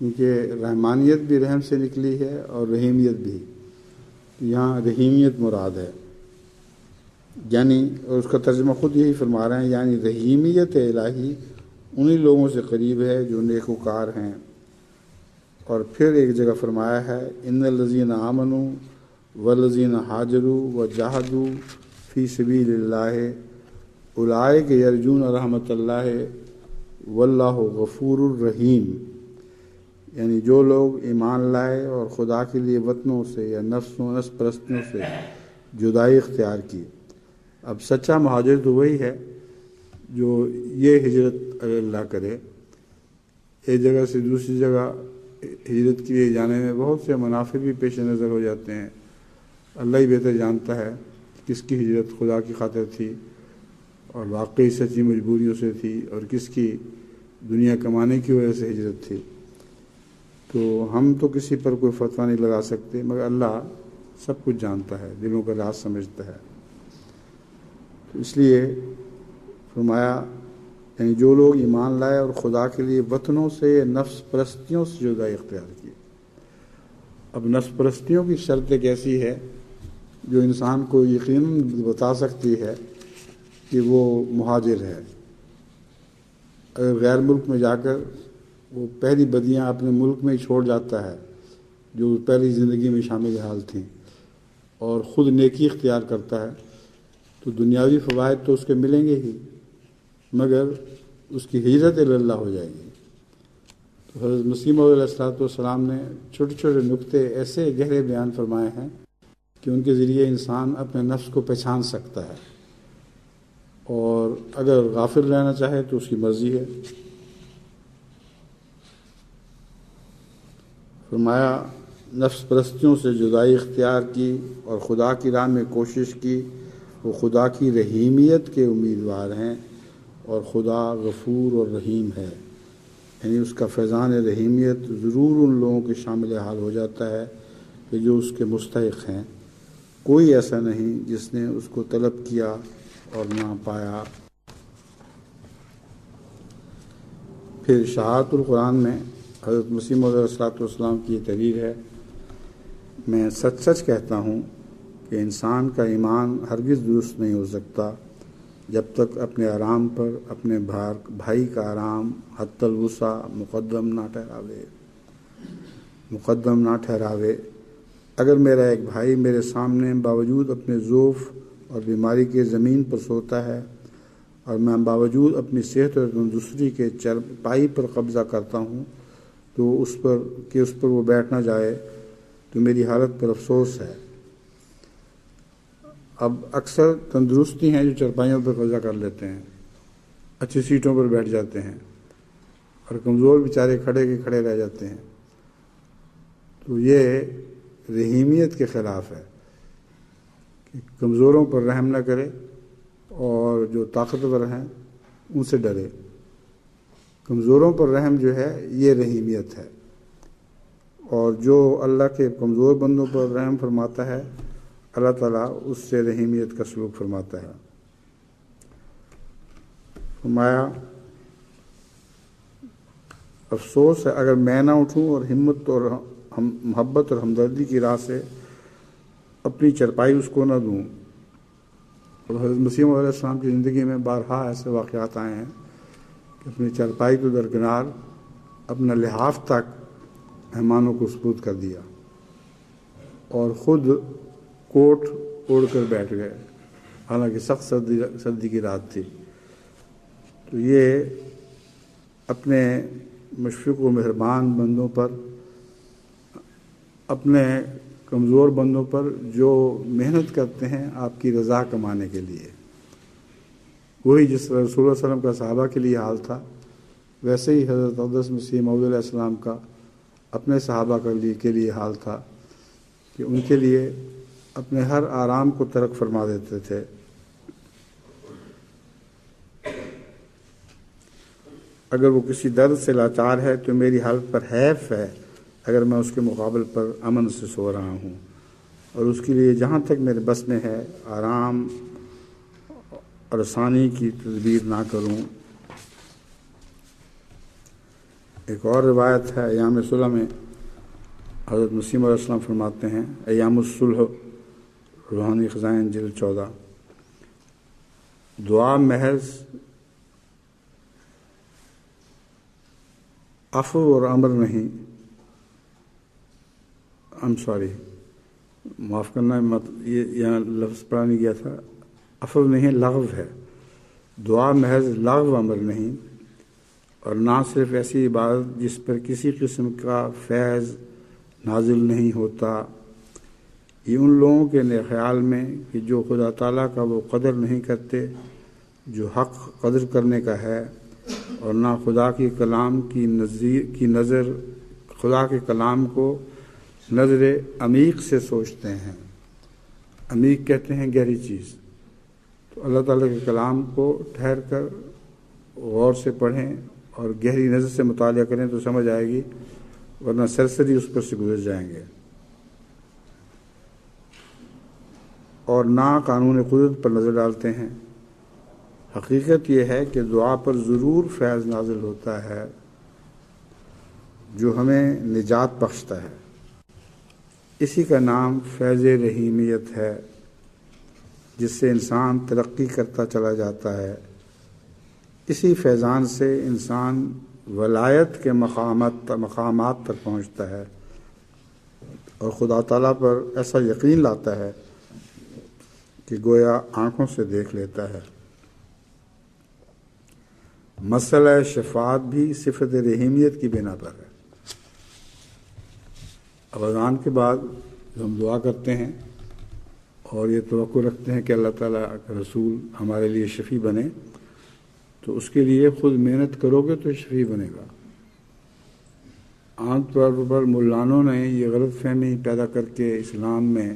کیونکہ رحمانیت بھی رحم سے نکلی ہے اور رحیمیت بھی، تو یہاں رحیمیت مراد ہے، یعنی اور اس کا ترجمہ خود یہی فرما رہے ہیں، یعنی رحیمیت الہی انہی لوگوں سے قریب ہے جو نیکوکار ہیں۔ اور پھر ایک جگہ فرمایا ہے ان الذین آمنوا والذین ہاجروا وجاہدوا فی سبیل اللہ اولئک یرجون رحمت اللہ واللہ غفور الرحیم، یعنی جو لوگ ایمان لائے اور خدا کے لیے وطنوں سے یا نفس پرستیوں سے جدائی اختیار کی۔ اب سچا مہاجر تو وہی ہے جو یہ ہجرت اللہ کرے، ایک جگہ سے دوسری جگہ ہجرت کے لیے جانے میں بہت سے منافع بھی پیش نظر ہو جاتے ہیں۔ اللہ ہی بہتر جانتا ہے کس کی ہجرت خدا کی خاطر تھی اور واقعی سچی مجبوریوں سے تھی، اور کس کی دنیا کمانے کی وجہ سے ہجرت تھی۔ تو ہم تو کسی پر کوئی فتویٰ نہیں لگا سکتے، مگر اللہ سب کچھ جانتا ہے، دلوں کا راز سمجھتا ہے۔ تو اس لیے فرمایا یعنی جو لوگ ایمان لائے اور خدا کے لیے وطنوں سے نفس پرستیوں سے جدائی اختیار کی۔ اب نفس پرستیوں کی شرط ایک ایسی ہے جو انسان کو یقیناً بتا سکتی ہے کہ وہ مہاجر ہے۔ اگر غیر ملک میں جا کر وہ پہلی بدیاں اپنے ملک میں ہی چھوڑ جاتا ہے جو پہلی زندگی میں شامل حال تھیں، اور خود نیکی اختیار کرتا ہے، تو دنیاوی فوائد تو اس کے ملیں گے ہی، مگر اس کی ہجرت اللہ ہو جائے گی۔ تو حضرت مسیح موعود علیہ السلام نے چھوٹے چھوٹے نکتے ایسے گہرے بیان فرمائے ہیں کہ ان کے ذریعے انسان اپنے نفس کو پہچان سکتا ہے، اور اگر غافل رہنا چاہے تو اس کی مرضی ہے۔ فرمایا نفس پرستیوں سے جدائی اختیار کی اور خدا کی راہ میں کوشش کی، وہ خدا کی رحیمیت کے امیدوار ہیں، اور خدا غفور اور رحیم ہے، یعنی اس کا فیضان رحیمیت ضرور ان لوگوں کے شامل حال ہو جاتا ہے کہ جو اس کے مستحق ہیں۔ کوئی ایسا نہیں جس نے اس کو طلب کیا اور نہ پایا۔ پھر شہادت القرآن میں حضرت مسیح موعود علیہ السلام کی یہ تحریر ہے: میں سچ سچ کہتا ہوں کہ انسان کا ایمان ہرگز درست نہیں ہو سکتا جب تک اپنے آرام پر اپنے بھائی کا آرام حتی الوسع مقدم نہ ٹھہراوے۔ اگر میرا ایک بھائی میرے سامنے باوجود اپنے ضعف اور بیماری کے زمین پر سوتا ہے، اور میں باوجود اپنی صحت اور تندرستی کے چرپائی پر قبضہ کرتا ہوں تو اس پر وہ بیٹھ نہ جائے، تو میری حالت پر افسوس ہے۔ اب اکثر تندرستی ہیں جو چرپائیوں پر قبضہ کر لیتے ہیں، اچھی سیٹوں پر بیٹھ جاتے ہیں، اور کمزور بیچارے کھڑے کے کھڑے رہ جاتے ہیں۔ تو یہ رحیمیت کے خلاف ہے کہ کمزوروں پر رحم نہ کرے اور جو طاقتور ہیں ان سے ڈرے۔ کمزوروں پر رحم جو ہے یہ رحیمیت ہے، اور جو اللہ کے کمزور بندوں پر رحم فرماتا ہے اللہ تعالیٰ اس سے رحیمیت کا سلوک فرماتا ہے۔ فرمایا افسوس ہے اگر میں نہ اٹھوں اور ہمت اور محبت اور ہمدردی کی راہ سے اپنی چرپائی اس کو نہ دوں۔ اور حضرت مسیح موعود علیہ السلام کی زندگی میں بارہا ایسے واقعات آئے ہیں کہ اپنی چرپائی کو درکنار اپنا لحاف تک مہمانوں کو سپرد کر دیا، اور خود کوٹ اوڑھ کر بیٹھ گئے، حالانکہ سخت سردی کی رات تھی۔ تو یہ اپنے مشفق و مہربان بندوں پر، اپنے کمزور بندوں پر جو محنت کرتے ہیں آپ کی رضا کمانے کے لیے، وہی جس طرح رسول اللہ صلی اللہ علیہ وسلم کا صحابہ کے لیے حال تھا، ویسے ہی حضرت اقدس مسیح موعود علیہ السلام کا اپنے صحابہ کے لیے حال تھا کہ ان کے لیے اپنے ہر آرام کو ترک فرما دیتے تھے۔ اگر وہ کسی درد سے لاچار ہے تو میری حالت پر حیف ہے اگر میں اس کے مقابل پر امن سے سو رہا ہوں، اور اس کے لیے جہاں تک میرے بس میں ہے آرام اور آسانی کی تدبیر نہ کروں۔ ایک اور روایت ہے ایام صلح میں حضرت مسیح علیہ السلام فرماتے ہیں: ایام الصلح روحانی خزائن جلد 14، دعا محض عفو اور امر نہیں، معاف کرنا، یہ یہاں لفظ پڑھا نہیں گیا تھا، عفو نہیں لغو ہے۔ دعا محض لغو امر نہیں، اور نہ صرف ایسی عبادت جس پر کسی قسم کا فیض نازل نہیں ہوتا۔ یہ ان لوگوں کے خیال میں کہ جو خدا تعالیٰ کا وہ قدر نہیں کرتے جو حق قدر کرنے کا ہے، اور نہ خدا کے کلام کی نظر خدا کے کلام کو نظر عمیق سے سوچتے ہیں۔ عمیق کہتے ہیں گہری چیز۔ تو اللہ تعالیٰ کے کلام کو ٹھہر کر غور سے پڑھیں اور گہری نظر سے مطالعہ کریں تو سمجھ آئے گی، ورنہ سرسری اس پر سے گزر جائیں گے۔ اور نہ قانون قدرت پر نظر ڈالتے ہیں۔ حقیقت یہ ہے کہ دعا پر ضرور فیض نازل ہوتا ہے جو ہمیں نجات بخشتا ہے۔ اسی کا نام فیض رحیمیت ہے، جس سے انسان ترقی کرتا چلا جاتا ہے۔ اسی فیضان سے انسان ولایت کے مقامات تک پہنچتا ہے اور خدا تعالیٰ پر ایسا یقین لاتا ہے کہ گویا آنکھوں سے دیکھ لیتا ہے۔ مسئلہ شفاعت بھی صفت رحیمیت کی بنا پر ہے۔ اب اذان کے بعد جو ہم دعا کرتے ہیں اور یہ توقع رکھتے ہیں کہ اللہ تعالیٰ کا رسول ہمارے لیے شفیع بنے، تو اس کے لیے خود محنت کرو گے تو شفیع بنے گا۔ عام طور پر ملانوں نے یہ غلط فہمی پیدا کر کے اسلام میں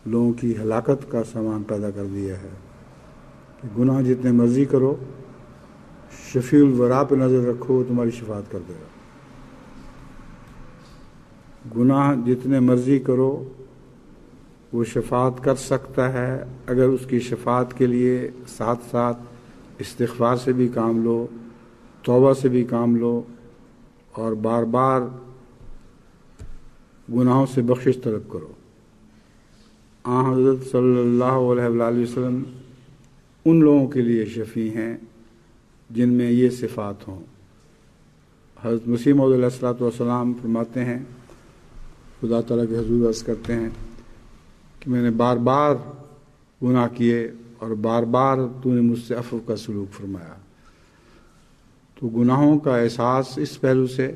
لوگوں کی ہلاکت کا سامان پیدا کر دیا ہے کہ گناہ جتنے مرضی کرو، شفیع الورا پہ نظر رکھو تمہاری شفاعت کر دے گا۔ گناہ جتنے مرضی کرو وہ شفاعت کر سکتا ہے اگر اس کی شفاعت کے لیے ساتھ ساتھ استغفار سے بھی کام لو، توبہ سے بھی کام لو، اور بار بار گناہوں سے بخشش طلب کرو۔ حضرت صلی اللہ علیہ وآلہ وسلم ان لوگوں کے لیے شفیع ہیں جن میں یہ صفات ہوں۔ حضرت مسیح موعود علیہ الصلوۃ والسلام فرماتے ہیں، خدا تعالیٰ کے حضور عرض کرتے ہیں کہ میں نے بار بار گناہ کیے اور بار بار تو نے مجھ سے عفو کا سلوک فرمایا۔ تو گناہوں کا احساس اس پہلو سے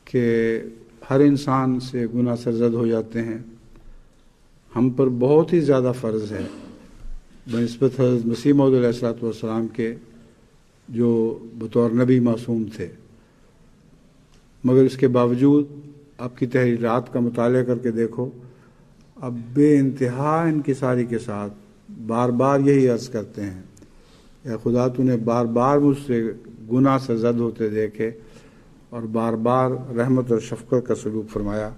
کہ ہر انسان سے گناہ سرزد ہو جاتے ہیں، ہم پر بہت ہی زیادہ فرض ہے بنسبت حضرت مسیح موعود علیہ الصلوۃ والسلام کے، جو بطور نبی معصوم تھے۔ مگر اس کے باوجود آپ کی تحریرات کا مطالعہ کر کے دیکھو، اب بے انتہا انکساری کے ساتھ بار بار یہی عرض کرتے ہیں، یا خدا تو نے بار بار مجھ سے گناہ سرزد ہوتے دیکھے اور بار بار رحمت اور شفقت کا سلوک فرمایا۔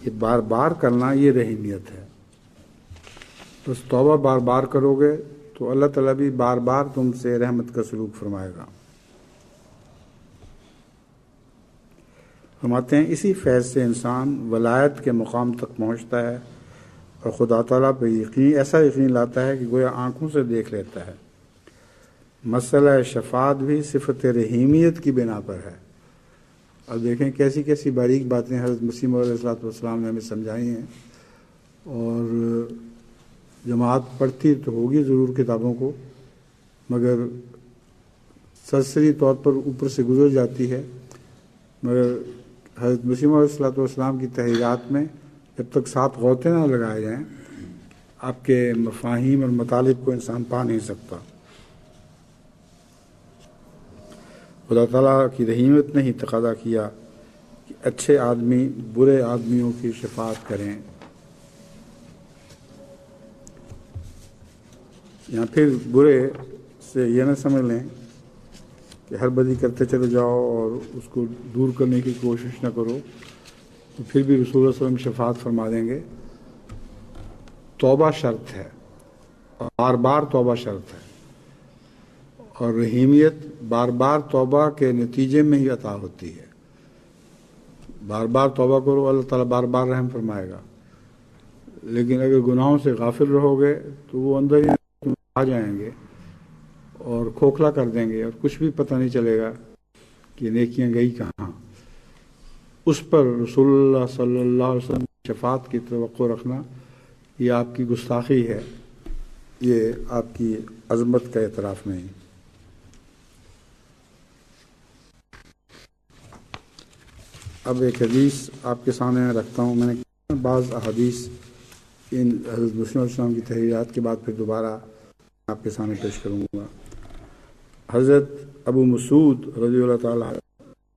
یہ بار بار کرنا یہ رحیمیت ہے۔ بس توبہ بار بار کرو گے تو اللہ تعالیٰ بھی بار بار تم سے رحمت کا سلوک فرمائے گا۔ فرماتے ہیں اسی فیض سے انسان ولایت کے مقام تک پہنچتا ہے اور خدا تعالیٰ پہ ایسا یقین لاتا ہے کہ گویا آنکھوں سے دیکھ لیتا ہے۔ مسئلہ شفاعت بھی صفت رحیمیت کی بنا پر ہے۔ اب دیکھیں کیسی کیسی باریک باتیں حضرت مسیح موعود علیہ السلام نے ہمیں سمجھائی ہیں، اور جماعت پڑھتی تو ہوگی ضرور کتابوں کو، مگر سرسری طور پر اوپر سے گزر جاتی ہے۔ مگر حضرت مسیح موعود علیہ السلام کی تحریرات میں جب تک ساتھ غوطے نہ لگائے جائیں، آپ کے مفاہیم اور مطالب کو انسان پا نہیں سکتا۔ خدا تعالیٰ کی رحیمیت نے ہی تقاضا کیا کہ اچھے آدمی برے آدمیوں کی شفاعت کریں۔ یا پھر برے سے یہ نہ سمجھ لیں کہ ہر بدی کرتے چلے جاؤ اور اس کو دور کرنے کی کوشش نہ کرو، تو پھر بھی رسول اللہ صلی اللہ علیہ وسلم شفاعت فرما دیں گے۔ توبہ شرط ہے، اور بار بار توبہ شرط ہے، اور رحیمیت بار بار توبہ کے نتیجے میں ہی عطا ہوتی ہے۔ بار بار توبہ کرو، اللہ تعالیٰ بار بار رحم فرمائے گا۔ لیکن اگر گناہوں سے غافل رہو گے تو وہ اندر ہی آ جائیں گے اور کھوکھلا کر دیں گے، اور کچھ بھی پتہ نہیں چلے گا کہ نیکیاں گئی کہاں۔ اس پر رسول اللہ صلی اللہ علیہ وسلم کی شفاعت کی توقع رکھنا یہ آپ کی گستاخی ہے،
یہ آپ کی عظمت کا اعتراف نہیں۔ اب ایک حدیث آپ کے سامنے میں رکھتا ہوں۔ میں نے بعض احادیث ان حضرت مسلم علیہ السلام کی تحریرات کے بعد پھر دوبارہ آپ کے سامنے پیش کروں گا۔ حضرت ابو مسعود رضی اللہ تعالیٰ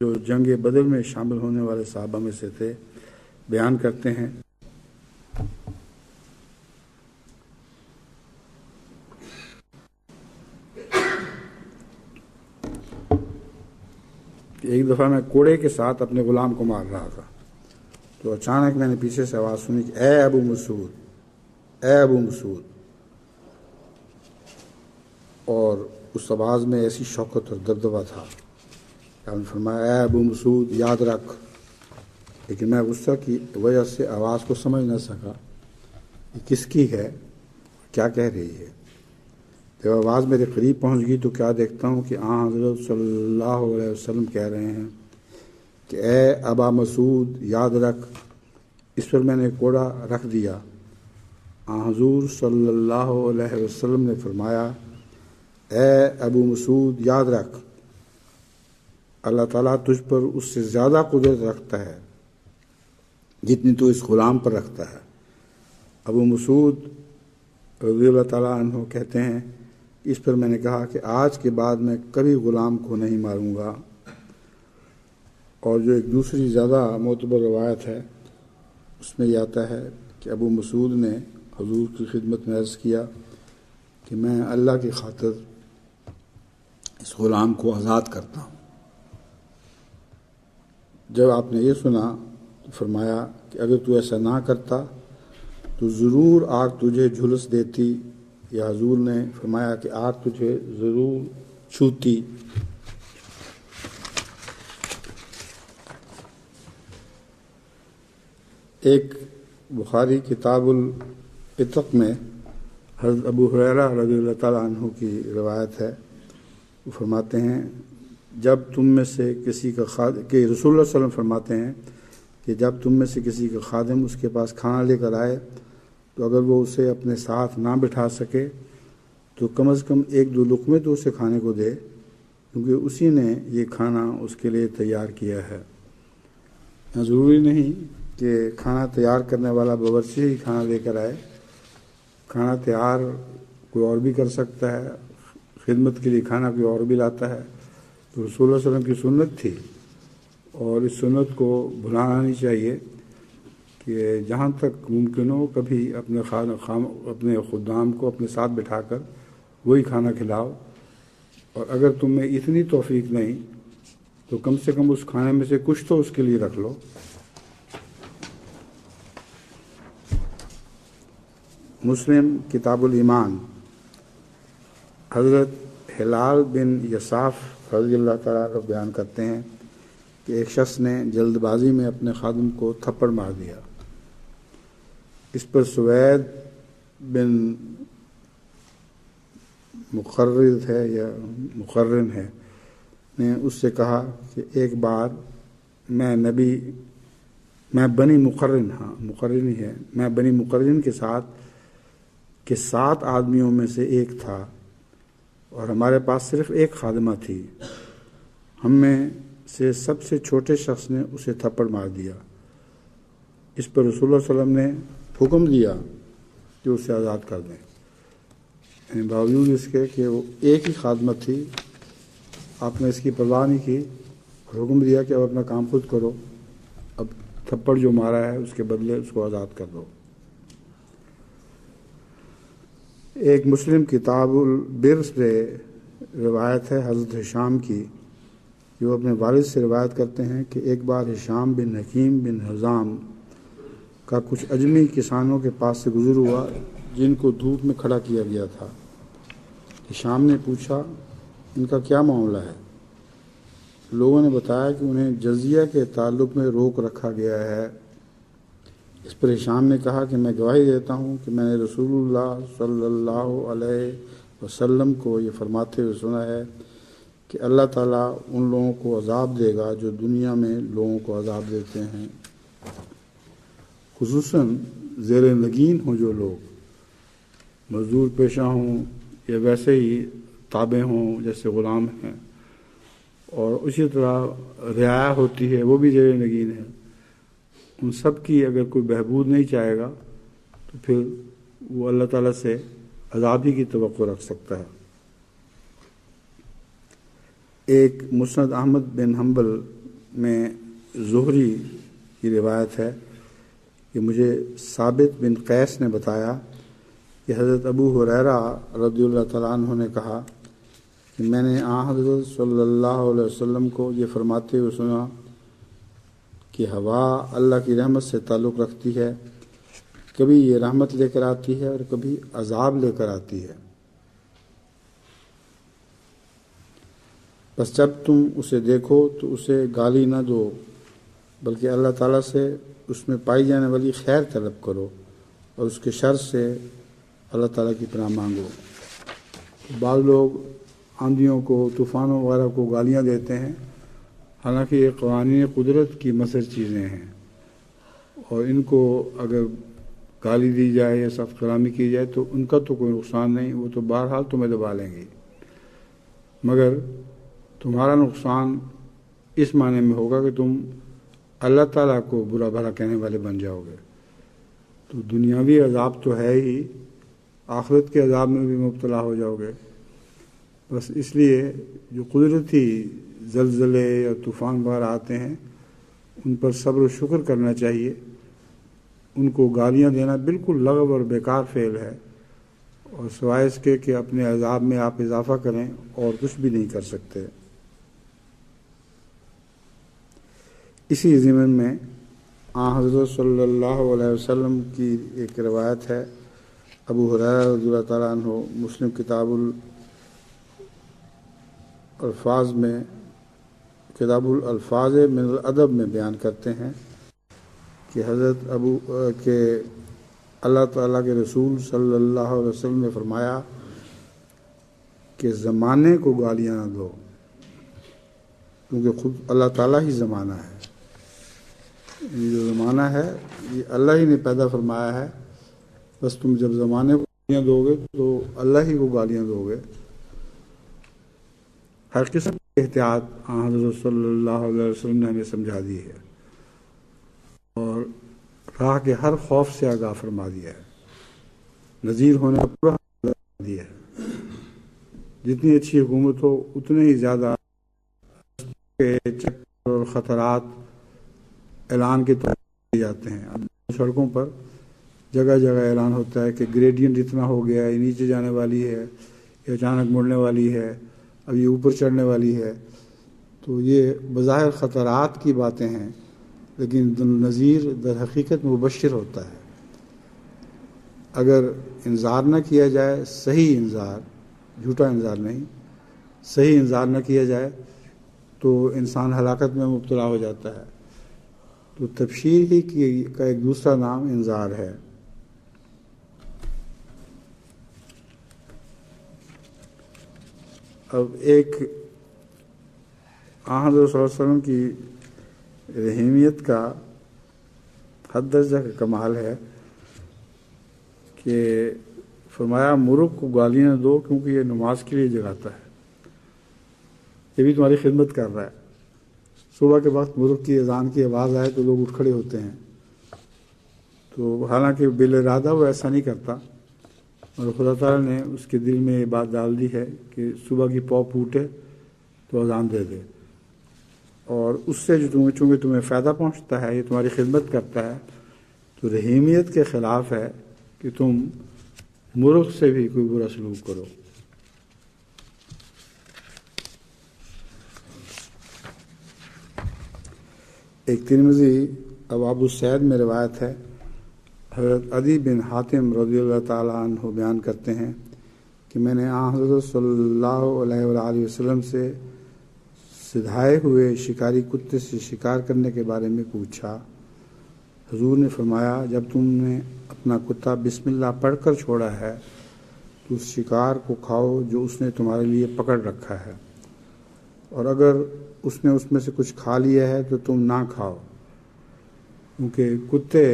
جو جنگ بدر میں شامل ہونے والے صحابہ میں سے تھے بیان کرتے ہیں کہ ایک دفعہ میں کوڑے کے ساتھ اپنے غلام کو مار رہا تھا تو اچانک میں نے پیچھے سے آواز سنی کہ اے ابو مسعود، اے ابو مسعود، اور اس آواز میں ایسی شوقت اور دبدبہ تھا کہ آپ نے فرمایا اے ابو مسعود یاد رکھ، لیکن میں غصہ کی وجہ سے آواز کو سمجھ نہ سکا کہ کس کی ہے، کیا کہہ رہی ہے۔ جب آواز میرے قریب پہنچ گئی تو کیا دیکھتا ہوں کہ حضرت صلی اللہ علیہ وسلم کہہ رہے ہیں کہ اے ابا مسعود یاد رکھ۔ اس پر میں نے کوڑا رکھ دیا۔ حضور صلی اللہ علیہ وسلم نے فرمایا اے ابو مسعود یاد رکھ، اللہ تعالیٰ تجھ پر اس سے زیادہ قدرت رکھتا ہے جتنی تو اس غلام پر رکھتا ہے۔ ابو مسعود رضی اللہ تعالیٰ عنہ کہتے ہیں اس پر میں نے کہا کہ آج کے بعد میں کبھی غلام کو نہیں ماروں گا۔ اور جو ایک دوسری زیادہ معتبر روایت ہے اس میں یہ آتا ہے کہ ابو مسعود نے حضور کی خدمت میں عرض کیا کہ میں اللہ کی خاطر اس غلام کو آزاد کرتا ہوں۔ جب آپ نے یہ سنا تو فرمایا کہ اگر تو ایسا نہ کرتا تو ضرور آگ تجھے جھلس دیتی، یا حضور نے فرمایا کہ آگ تجھے ضرور چھوتی۔ ایک بخاری کتاب العتق میں حضرت ابو ہریرہ رضی اللہ تعالیٰ عنہ کی روایت ہے، وہ فرماتے ہیں جب تم میں سے کسی کا خادم کہ رسول اللہ صلی اللہ علیہ وسلم فرماتے ہیں کہ جب تم میں سے کسی کا خادم اس کے پاس کھانا لے کر آئے تو اگر وہ اسے اپنے ساتھ نہ بٹھا سکے تو کم از کم ایک دو لقمے تو اسے کھانے کو دے، کیونکہ اسی نے یہ کھانا اس کے لیے تیار کیا ہے۔ ضروری نہیں کہ کھانا تیار کرنے والا باورچی ہی کھانا لے کر آئے، کھانا تیار کوئی اور بھی کر سکتا ہے، خدمت کے لیے کھانا کوئی اور بھی لاتا ہے۔ تو رسول اللہ صلی اللہ علیہ وسلم کی سنت تھی اور اس سنت کو بھلانا نہیں چاہیے کہ جہاں تک ممکن ہو کبھی اپنے خدام کو اپنے ساتھ بٹھا کر وہی کھانا کھلاؤ، اور اگر تم میں اتنی توفیق نہیں تو کم سے کم اس کھانے میں سے کچھ تو اس کے لیے رکھ لو۔ مسلم کتاب الایمان حضرت ہلال بن یصاف رضی اللہ تعالیٰ عنہ بیان کرتے ہیں کہ ایک شخص نے جلد بازی میں اپنے خادم کو تھپڑ مار دیا۔ اس پر سوید بن مقرر ہے یا مقرن ہے نے اس سے کہا کہ ایک بار میں بنی مقرن کے ساتھ 7 آدمیوں میں سے ایک تھا اور ہمارے پاس صرف ایک خادمہ تھی۔ ہم میں سے سب سے چھوٹے شخص نے اسے تھپڑ مار دیا۔ اس پر رسول اللہ صلی اللہ علیہ وسلم نے حکم دیا کہ اسے آزاد کر دیں، یعنی باوجود اس کے کہ وہ ایک ہی خادمہ تھی، آپ نے اس کی پرواہ نہیں کی، حکم دیا کہ اب اپنا کام خود کرو، اب تھپڑ جو مارا ہے اس کے بدلے اس کو آزاد کر دو۔ ایک مسلم کتاب البر سے روایت ہے حضرت ہشام کی، جو اپنے والد سے روایت کرتے ہیں کہ ایک بار ہشام بن حکیم بن حزام کا کچھ اجمی کسانوں کے پاس سے گزر ہوا جن کو دھوپ میں کھڑا کیا گیا تھا۔ ہشام نے پوچھا ان کا کیا معاملہ ہے؟ لوگوں نے بتایا کہ انہیں جزیہ کے تعلق میں روک رکھا گیا ہے۔ اس پر ہشام نے کہا کہ میں گواہی دیتا ہوں کہ میں نے رسول اللہ صلی اللہ علیہ وسلم کو یہ فرماتے ہوئے سنا ہے کہ اللہ تعالیٰ ان لوگوں کو عذاب دے گا جو دنیا میں لوگوں کو عذاب دیتے ہیں، خصوصاً زیر نگین ہوں جو لوگ، مزدور پیشہ ہوں یا ویسے ہی تابع ہوں جیسے غلام ہیں، اور اسی طرح رعایا ہوتی ہے وہ بھی زیر نگین ہے، ان سب کی اگر کوئی بہبود نہیں چاہے گا تو پھر وہ اللہ تعالیٰ سے عذاب ہی کی توقع رکھ سکتا ہے۔ ایک مسند احمد بن حنبل میں زہری کی روایت ہے کہ مجھے ثابت بن قیس نے بتایا کہ حضرت ابو ہریرہ رضی اللہ تعالیٰ عنہ نے کہا کہ میں نے حضرت صلی اللہ علیہ وسلم کو یہ فرماتے ہوئے سنا کہ ہوا اللہ کی رحمت سے تعلق رکھتی ہے، کبھی یہ رحمت لے کر آتی ہے اور کبھی عذاب لے کر آتی ہے، بس جب تم اسے دیکھو تو اسے گالی نہ دو بلکہ اللہ تعالیٰ سے اس میں پائی جانے والی خیر طلب کرو اور اس کے شر سے اللہ تعالیٰ کی پناہ مانگو۔ بعض لوگ آندھیوں کو، طوفانوں وغیرہ کو گالیاں دیتے ہیں، حالانکہ یہ قوانین قدرت کی مضر چیزیں ہیں، اور ان کو اگر گالی دی جائے یا سخت کلامی کی جائے تو ان کا تو کوئی نقصان نہیں، وہ تو بہرحال تمہیں دبا لیں گی، مگر تمہارا نقصان اس معنی میں ہوگا کہ تم اللہ تعالیٰ کو برا بھلا کہنے والے بن جاؤ گے۔ تو دنیاوی عذاب تو ہے ہی، آخرت کے عذاب میں بھی مبتلا ہو جاؤ گے۔ بس اس لیے جو قدرتی زلزلے یا طوفان وغیرہ آتے ہیں ان پر صبر و شکر کرنا چاہیے، ان کو گالیاں دینا بالکل لغو اور بیکار فعل ہے، اور سوائے اس کے کہ اپنے عذاب میں آپ اضافہ کریں اور کچھ بھی نہیں کر سکتے۔ اسی ضمن میں حضرت صلی اللہ علیہ وسلم کی ایک روایت ہے، ابو ہریرہ رضی اللہ تعالیٰ عنہ مسلم کتاب الالفاظ من الادب میں بیان کرتے ہیں کہ حضرت کہ اللہ تعالیٰ کے رسول صلی اللہ علیہ وسلم نے فرمایا کہ زمانے کو گالیاں نہ دو، کیونکہ خود اللہ تعالیٰ ہی زمانہ ہے، یہ جو زمانہ ہے یہ اللہ ہی نے پیدا فرمایا ہے، بس تم جب زمانے کو گالیاں دو گے تو اللہ ہی کو گالیاں دو گے۔ ہر قسم کی احتیاط حضرت صلی اللہ علیہ وسلم نے ہمیں سمجھا دی ہے، اور راہ کے ہر خوف سے آگاہ فرما دیا ہے، نذیر ہونے کا پورا دیا ہے۔ جتنی اچھی حکومت ہو اتنے ہی زیادہ چکر اور خطرات اعلان کے طور پر جاتے ہیں۔ اب سڑکوں پر جگہ جگہ اعلان ہوتا ہے کہ گریڈینٹ اتنا ہو گیا ہے، یہ نیچے جانے والی ہے، یہ اچانک مڑنے والی ہے، اب یہ اوپر چڑھنے والی ہے۔ تو یہ بظاہر خطرات کی باتیں ہیں، لیکن نذیر در حقیقت مبشر ہوتا ہے۔ اگر انذار نہ کیا جائے، صحیح انذار، جھوٹا انذار نہیں، صحیح انذار نہ کیا جائے تو انسان ہلاکت میں مبتلا ہو جاتا ہے۔ تو تبشیر ہی کا ایک دوسرا نام انذار ہے۔ اب ایک حضرت صلی اللہ علیہ وسلم کی رحیمیت کا حد درجہ کا کمال ہے کہ فرمایا مرغ کو گالیاں دو کیونکہ یہ نماز کے لیے جگاتا ہے، یہ بھی تمہاری خدمت کر رہا ہے۔ صبح کے وقت مرغ کی اذان کی آواز آئے تو لوگ اٹھ کھڑے ہوتے ہیں، تو حالانکہ بالارادہ وہ ایسا نہیں کرتا، اور خدا تعالیٰ نے اس کے دل میں یہ بات ڈال دی ہے کہ صبح کی پاؤ پھوٹے تو اذان دے دے، اور اس سے جو چونکہ تمہیں فائدہ پہنچتا ہے، یہ تمہاری خدمت کرتا ہے، تو رحیمیت کے خلاف ہے کہ تم مرغ سے بھی کوئی برا سلوک کرو۔ ایک ترمذی ابواب السید میں روایت ہے، حضرت عدی بن حاتم رضی اللہ تعالیٰ عنہ بیان کرتے ہیں کہ میں نے حضرت صلی اللہ علیہ وآلہ وسلم سے سدھائے ہوئے شکاری کتے سے شکار کرنے کے بارے میں پوچھا۔ حضور نے فرمایا، جب تم نے اپنا کتا بسم اللہ پڑھ کر چھوڑا ہے تو اس شکار کو کھاؤ جو اس نے تمہارے لیے پکڑ رکھا ہے، اور اگر اس نے اس میں سے کچھ کھا لیا ہے تو تم نہ کھاؤ، کیونکہ کتے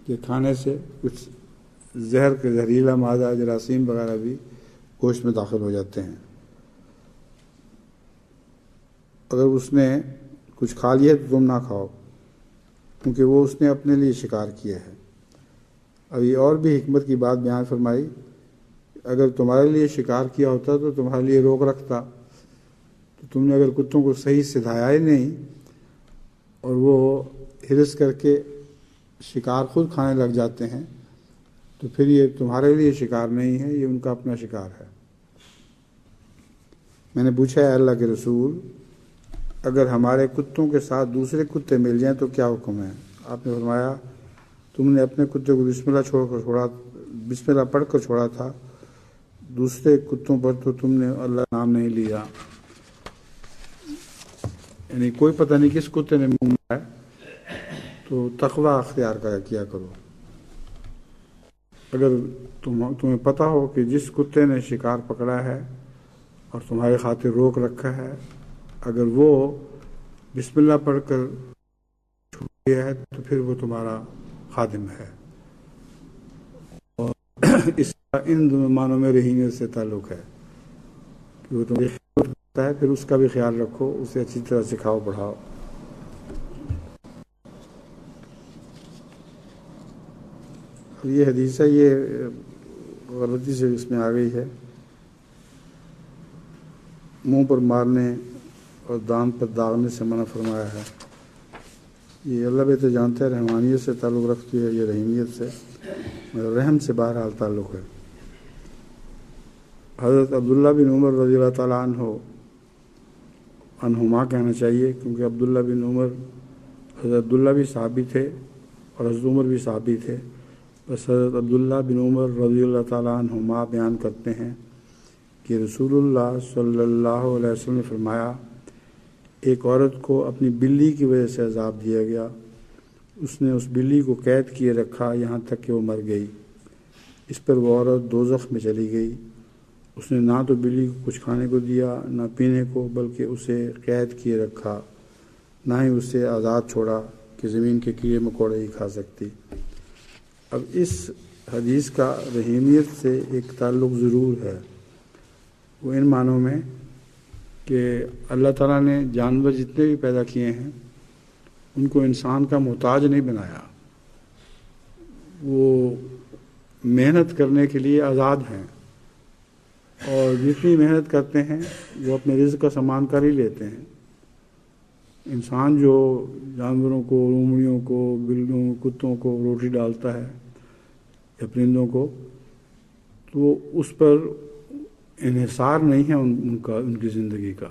کے کھانے سے کچھ زہر کے زہریلا مادہ جراثیم وغیرہ بھی گوشت میں داخل ہو جاتے ہیں۔ اگر اس نے کچھ کھا لیا تو تم نہ کھاؤ، کیونکہ وہ اس نے اپنے لیے شکار کیا ہے۔ ابھی اور بھی حکمت کی بات بیان فرمائی، اگر تمہارے لیے شکار کیا ہوتا تو تمہارے لیے روک رکھتا، تو تم نے اگر کتوں کو صحیح سدھایا ہی نہیں اور وہ ہرس کر کے شکار خود کھانے لگ جاتے ہیں، تو پھر یہ تمہارے لیے شکار نہیں ہے، یہ ان کا اپنا شکار ہے۔ میں نے پوچھا ہے اللہ کے رسول، اگر ہمارے کتوں کے ساتھ دوسرے کتے مل جائیں تو کیا حکم ہے؟ آپ نے فرمایا، تم نے اپنے کتے کو بسم اللہ پڑھ کر چھوڑا تھا، دوسرے کتوں پر تو تم نے اللہ کا نام نہیں لیا۔ یعنی کوئی پتہ نہیں کس کتے نے منہ مارا ہے، تو تقوی اختیار کیا کرو۔ اگر تمہیں پتہ ہو کہ جس کتے نے شکار پکڑا ہے اور تمہاری خاطر روک رکھا ہے، اگر وہ بسم اللہ پڑھ کر چھوڑ گیا ہے تو پھر وہ تمہارا خادم ہے۔ اور اس کا ان دونوں معنوں میں رحیمیت سے تعلق ہے کہ وہ تمہیں خدمت کرتا ہے، پھر اس کا بھی خیال رکھو، اسے اچھی طرح سکھاؤ پڑھاؤ۔ یہ حدیث ہے، یہ غلطی سے اس میں آ گئی ہے، منہ پر مارنے اور دان پر داغنے سے منع فرمایا ہے۔ یہ اللہ بہتر جانتا ہے، رحمانیت سے تعلق رکھتی ہے، یہ رحیمیت سے مگر رحم سے بہرحال تعلق ہے۔ حضرت عبداللہ بن عمر رضی اللہ تعالیٰ عنہما کہنا چاہیے، کیونکہ عبداللہ بن عمر، حضرت عبداللہ بھی صحابی تھے اور حضرت عمر بھی صحابی تھے، بس حضرت عبداللہ بن عمر رضی اللہ تعالیٰ عنہما بیان کرتے ہیں کہ رسول اللہ صلی اللہ علیہ وسلم نے فرمایا، ایک عورت کو اپنی بلی کی وجہ سے عذاب دیا گیا، اس نے اس بلی کو قید کیے رکھا یہاں تک کہ وہ مر گئی۔ اس پر وہ عورت دوزخ میں چلی گئی۔ اس نے نہ تو بلی کو کچھ کھانے کو دیا نہ پینے کو، بلکہ اسے قید کیے رکھا، نہ ہی اسے آزاد چھوڑا کہ زمین کے کیڑے مکوڑے ہی کھا سکتی۔ اب اس حدیث کا رحیمیت سے ایک تعلق ضرور ہے، وہ ان معنوں میں کہ اللہ تعالیٰ نے جانور جتنے بھی پیدا کیے ہیں ان کو انسان کا محتاج نہیں بنایا، وہ محنت کرنے کے لیے آزاد ہیں، اور جتنی محنت کرتے ہیں وہ اپنے رزق کا سامان کر ہی لیتے ہیں۔ انسان جو جانوروں کو، لومڑیوں کو، بلیوں، کتوں کو روٹی ڈالتا ہے یا پرندوں کو، تو اس پر انحصار نہیں ہے ان کی زندگی کا،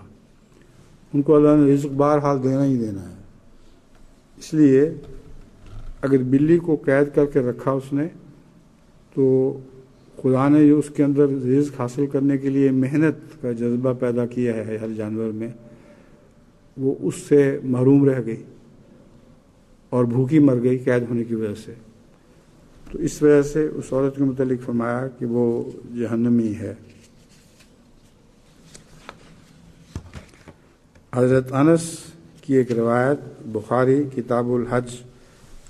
ان کو اللہ نے رزق بہرحال دینا ہی دینا ہے۔ اس لیے اگر بلی کو قید کر کے رکھا اس نے، تو خدا نے جو اس کے اندر رزق حاصل کرنے کے لیے محنت کا جذبہ پیدا کیا ہے ہر جانور میں، وہ اس سے محروم رہ گئی اور بھوکی مر گئی قید ہونے کی وجہ سے۔ تو اس وجہ سے اس عورت کے متعلق فرمایا کہ وہ جہنمی ہے۔ حضرت انس کی ایک روایت بخاری کتاب الحج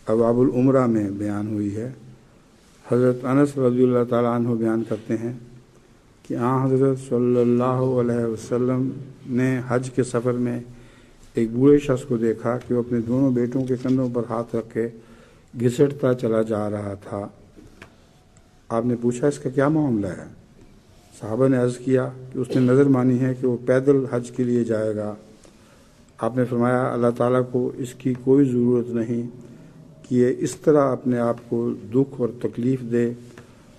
ابواب العمرہ میں بیان ہوئی ہے۔ حضرت انس رضی اللہ تعالیٰ عنہ بیان کرتے ہیں کہ حضرت صلی اللہ علیہ وسلم نے حج کے سفر میں ایک بوڑھے شخص کو دیکھا کہ وہ اپنے دونوں بیٹوں کے کندھوں پر ہاتھ رکھ کے گھسٹتا چلا جا رہا تھا۔ آپ نے پوچھا اس کا کیا معاملہ ہے؟ صحابہ نے عرض کیا کہ اس نے نظر مانی ہے کہ وہ پیدل حج کے لیے جائے گا۔ آپ نے فرمایا اللہ تعالیٰ کو اس کی کوئی ضرورت نہیں کہ یہ اس طرح اپنے آپ کو دکھ اور تکلیف دے،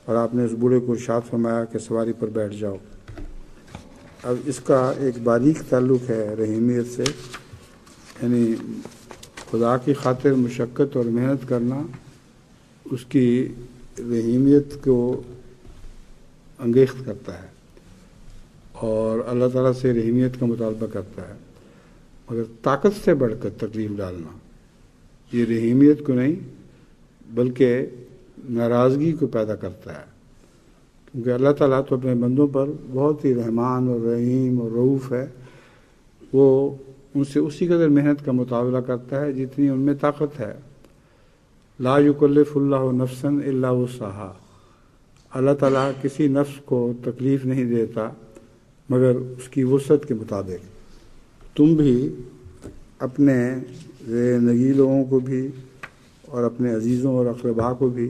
اور آپ نے اس بوڑھے کو ارشاد فرمایا کہ سواری پر بیٹھ جاؤ۔ اب اس کا ایک باریک تعلق ہے رحیمیت سے، یعنی خدا کی خاطر مشقت اور محنت کرنا اس کی رحیمیت کو انگیخت کرتا ہے اور اللہ تعالیٰ سے رحیمیت کا مطالبہ کرتا ہے، مگر طاقت سے بڑھ کر تکلیف ڈالنا یہ رحیمیت کو نہیں بلکہ ناراضگی کو پیدا کرتا ہے، کیونکہ اللہ تعالیٰ تو اپنے بندوں پر بہت ہی رحمان اور رحیم اور رؤوف ہے، وہ ان سے اسی قدر محنت کا مطالبہ کرتا ہے جتنی ان میں طاقت ہے۔ لا یکلف اللہ نفسا الا وسعها، اللہ تعالیٰ کسی نفس کو تکلیف نہیں دیتا مگر اس کی وسعت کے مطابق۔ تم بھی اپنے نگی لوگوں کو بھی اور اپنے عزیزوں اور اقربا کو بھی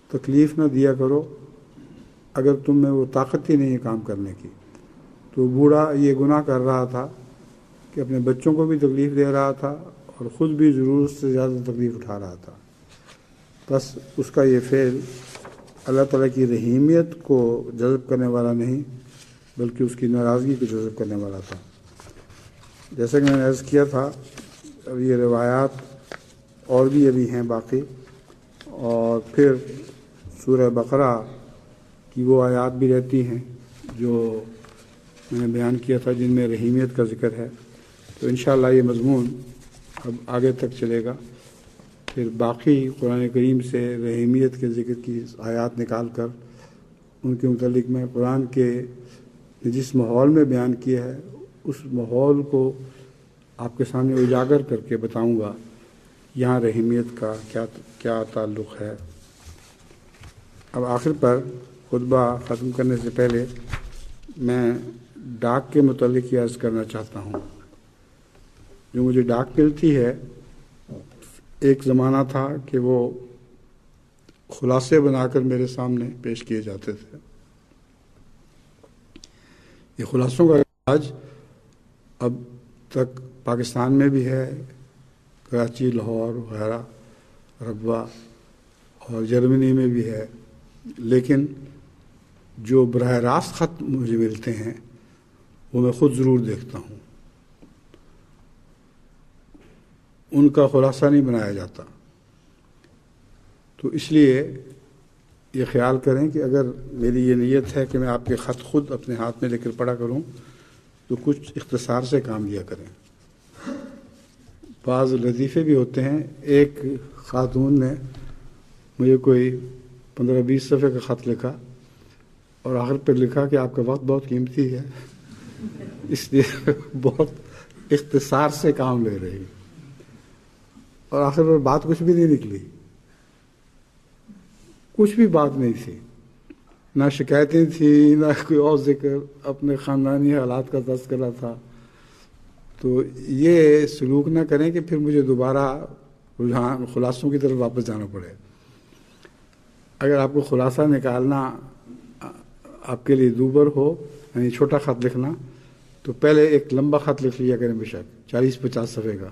تکلیف نہ دیا کرو اگر تم میں وہ طاقت ہی نہیں ہے کام کرنے کی۔ تو بوڑھا یہ گناہ کر رہا تھا کہ اپنے بچوں کو بھی تکلیف دے رہا تھا اور خود بھی ضرورت سے زیادہ تکلیف اٹھا رہا تھا۔ بس اس کا یہ فعل اللہ تعالیٰ کی رحیمیت کو جذب کرنے والا نہیں بلکہ اس کی ناراضگی کو جذب کرنے والا تھا۔ جیسا کہ میں نے عرض کیا تھا، اب یہ روایات اور بھی ابھی ہیں باقی، اور پھر سورہ بقرہ کی وہ آیات بھی رہتی ہیں جو میں نے بیان کیا تھا جن میں رحیمیت کا ذکر ہے۔ تو انشاءاللہ یہ مضمون اب آگے تک چلے گا، پھر باقی قرآن کریم سے رحیمیت کے ذکر کی آیات نکال کر ان کے متعلق میں قرآن کے جس ماحول میں بیان کیا ہے اس ماحول کو آپ کے سامنے اجاگر کر کے بتاؤں گا یہاں رحیمیت کا کیا تعلق ہے۔ اب آخر پر خطبہ ختم کرنے سے پہلے میں ڈاک کے متعلق یہ عرض کرنا چاہتا ہوں۔ جو مجھے ڈاک ملتی ہے، ایک زمانہ تھا کہ وہ خلاصے بنا کر میرے سامنے پیش کیے جاتے تھے۔ یہ خلاصوں کا علاج اب تک پاکستان میں بھی ہے، کراچی، لاہور وغیرہ، ربوہ اور جرمنی میں بھی ہے، لیکن جو براہ راست خط مجھے ملتے ہیں وہ میں خود ضرور دیکھتا ہوں، ان کا خلاصہ نہیں بنایا جاتا۔ تو اس لیے یہ خیال کریں کہ اگر میری یہ نیت ہے کہ میں آپ کے خط خود اپنے ہاتھ میں لے کر پڑھا کروں تو کچھ اختصار سے کام لیا کریں۔ بعض لطیفے بھی ہوتے ہیں۔ ایک خاتون نے مجھے کوئی 15-20 صفحے کا خط لکھا اور آخر پر لکھا کہ آپ کا وقت بہت قیمتی ہے، اس لیے بہت اختصار سے کام لے رہی، اور آخر پر بات کچھ بھی نہیں نکلی، کچھ بھی بات نہیں تھی، نہ شکایتیں تھیں نہ کوئی اور ذکر، اپنے خاندانی حالات کا تذکرہ تھا۔ تو یہ سلوک نہ کریں کہ پھر مجھے دوبارہ رجحان خلاصوں کی طرف واپس جانا پڑے۔ اگر آپ کو خلاصہ نکالنا آپ کے لیے دوبر ہو، یعنی چھوٹا خط لکھنا، تو پہلے ایک لمبا خط لکھ لیا کریں، بے شک 40-50 صفحے کا۔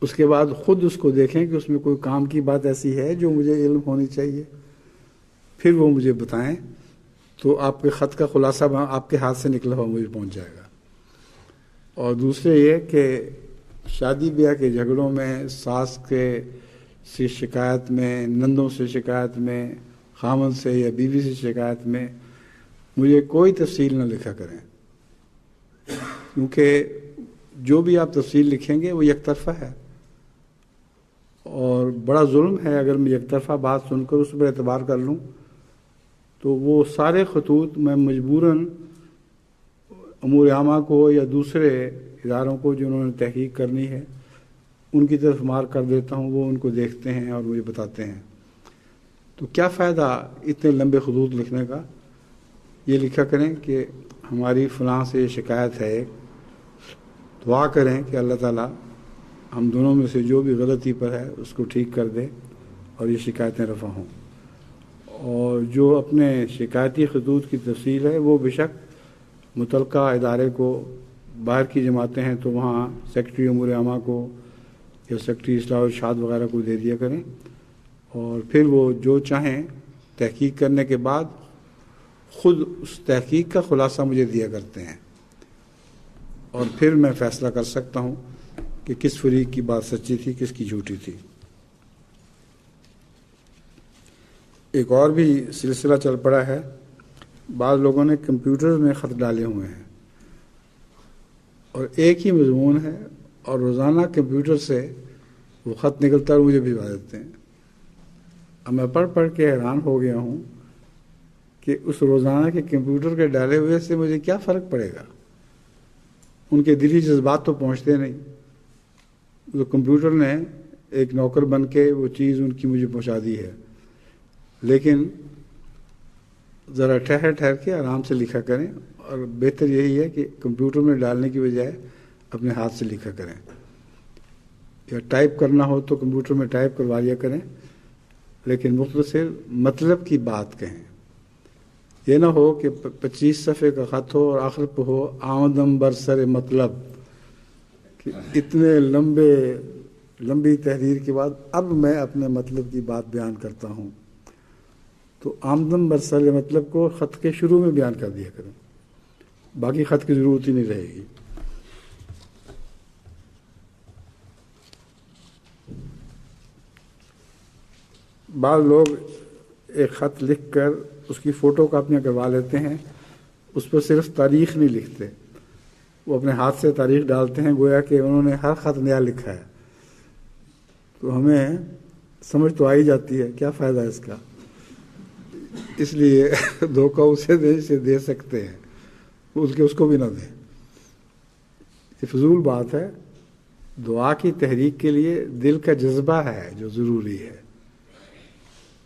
اس کے بعد خود اس کو دیکھیں کہ اس میں کوئی کام کی بات ایسی ہے جو مجھے علم ہونی چاہیے، پھر وہ مجھے بتائیں، تو آپ کے خط کا خلاصہ آپ کے ہاتھ سے نکلا ہوا مجھے پہنچ جائے گا۔ اور دوسرے یہ کہ شادی بیاہ کے جھگڑوں میں، ساس سے شکایت میں، نندوں سے شکایت میں، خامند سے یا بیوی سے شکایت میں مجھے کوئی تفصیل نہ لکھا کریں، کیونکہ جو بھی آپ تفصیل لکھیں گے وہ یک طرفہ ہے، اور بڑا ظلم ہے اگر میں یک طرفہ بات سن کر اس پر اعتبار کر لوں، تو وہ سارے خطوط میں مجبوراً امور عامہ کو یا دوسرے اداروں کو جنہوں نے تحقیق کرنی ہے ان کی طرف مار کر دیتا ہوں، وہ ان کو دیکھتے ہیں اور مجھے بتاتے ہیں۔ تو کیا فائدہ اتنے لمبے خطوط لکھنے کا؟ یہ لکھا کریں کہ ہماری فلاں سے یہ شکایت ہے، ایک دعا کریں کہ اللہ تعالیٰ ہم دونوں میں سے جو بھی غلطی پر ہے اس کو ٹھیک کر دے اور یہ شکایتیں رفع ہوں۔ اور جو اپنے شکایتی خطوط کی تفصیل ہے وہ بے شک متعلقہ ادارے کو، باہر کی جماعتیں ہیں تو وہاں سیکرٹری امور عامہ کو یا سیکرٹری اصلاح و ارشاد وغیرہ کو دے دیا کریں، اور پھر وہ جو چاہیں تحقیق کرنے کے بعد خود اس تحقیق کا خلاصہ مجھے دیا کرتے ہیں، اور پھر میں فیصلہ کر سکتا ہوں کہ کس فریق کی بات سچی تھی، کس کی جھوٹی تھی۔ ایک اور بھی سلسلہ چل پڑا ہے، بعض لوگوں نے کمپیوٹر میں خط ڈالے ہوئے ہیں اور ایک ہی مضمون ہے، اور روزانہ کمپیوٹر سے وہ خط نکلتا اور مجھے بھجوا دیتے ہیں۔ اب میں پڑھ پڑھ کے حیران ہو گیا ہوں کہ اس روزانہ کے کمپیوٹر کے ڈالے ہوئے سے مجھے کیا فرق پڑے گا، ان کے دلی جذبات تو پہنچتے نہیں، تو کمپیوٹر نے ایک نوکر بن کے وہ چیز ان کی مجھے پہنچا دی ہے، لیکن
ذرا ٹھہر ٹھہر کے آرام سے لکھا کریں، اور بہتر یہی ہے کہ کمپیوٹر میں ڈالنے کی بجائے اپنے ہاتھ سے لکھا کریں، یا ٹائپ کرنا ہو تو کمپیوٹر میں ٹائپ کروا لیا کریں، لیکن مختصر مطلب کی بات کہیں۔ یہ نہ ہو کہ 25 صفحے کا خط ہو اور آخر پہ ہو آمدم برسر مطلب، کہ اتنے لمبی تحریر کے بعد اب میں اپنے مطلب کی بات بیان کرتا ہوں، تو آمدم برسر مطلب کو خط کے شروع میں بیان کر دیا کریں، باقی خط کی ضرورت ہی نہیں رہے گی۔ بعض لوگ ایک خط لکھ کر اس کی فوٹو کاپیاں کروا لیتے ہیں، اس پر صرف تاریخ نہیں لکھتے، وہ اپنے ہاتھ سے تاریخ ڈالتے ہیں گویا کہ انہوں نے ہر خط نیا لکھا ہے۔ تو ہمیں سمجھ تو آئی جاتی ہے کیا فائدہ ہے اس کا، اس لیے دھوکہ اسے دیں جسے دے سکتے ہیں، اس کو بھی نہ دیں۔ یہ فضول بات ہے۔ دعا کی تحریک کے لیے دل کا جذبہ ہے جو ضروری ہے۔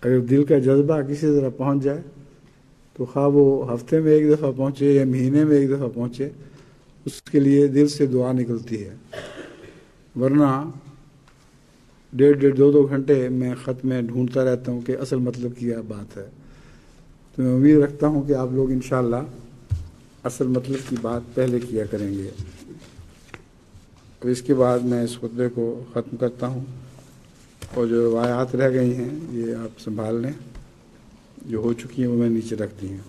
اگر دل کا جذبہ کسی طرح پہنچ جائے تو خواہ وہ ہفتے میں ایک دفعہ پہنچے یا مہینے میں ایک دفعہ پہنچے، اس کے لیے دل سے دعا نکلتی ہے۔ ورنہ 1.5-2 گھنٹے میں خط میں ڈھونڈتا رہتا ہوں کہ اصل مطلب کیا بات ہے۔ تو میں امید رکھتا ہوں کہ آپ لوگ انشاءاللہ اصل مطلب کی بات پہلے کیا کریں گے۔ اور اس کے بعد میں اس خطبے کو ختم کرتا ہوں، اور جو روایات رہ گئی ہیں یہ آپ سنبھال لیں، جو ہو چکی ہیں وہ میں نیچے رکھ دی ہیں۔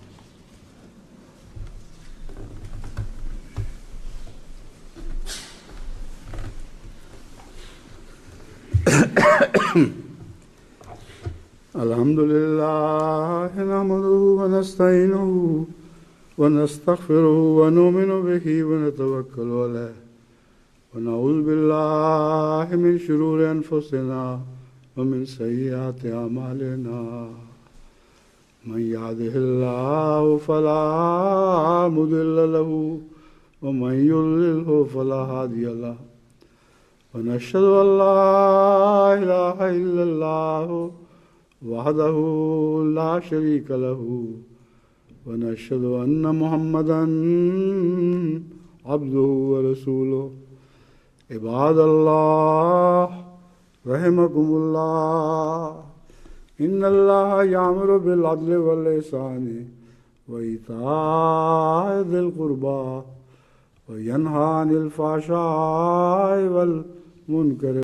الحمدللہ نحمدہ ونستعینہ ونستغفرہ ونؤمن بہ ونتوکل علیہ ونعوذ باللہ من شرور انفسنا ومن سیئات اعمالنا، من یہدہ اللہ فلا مضل له ومن یضللہ فلا ہادی لہ، ونشہد ان لا الہ الا اللہ وحدہ لا شریک لہ، ونشہد ان محمدا عبدہ ورسولہ۔ عباد اللہ رحمکم اللہ، ان اللہ یامر بالعدل والاحسان وایتاء ذی القربی وینہی عن الفحشاء والمنکر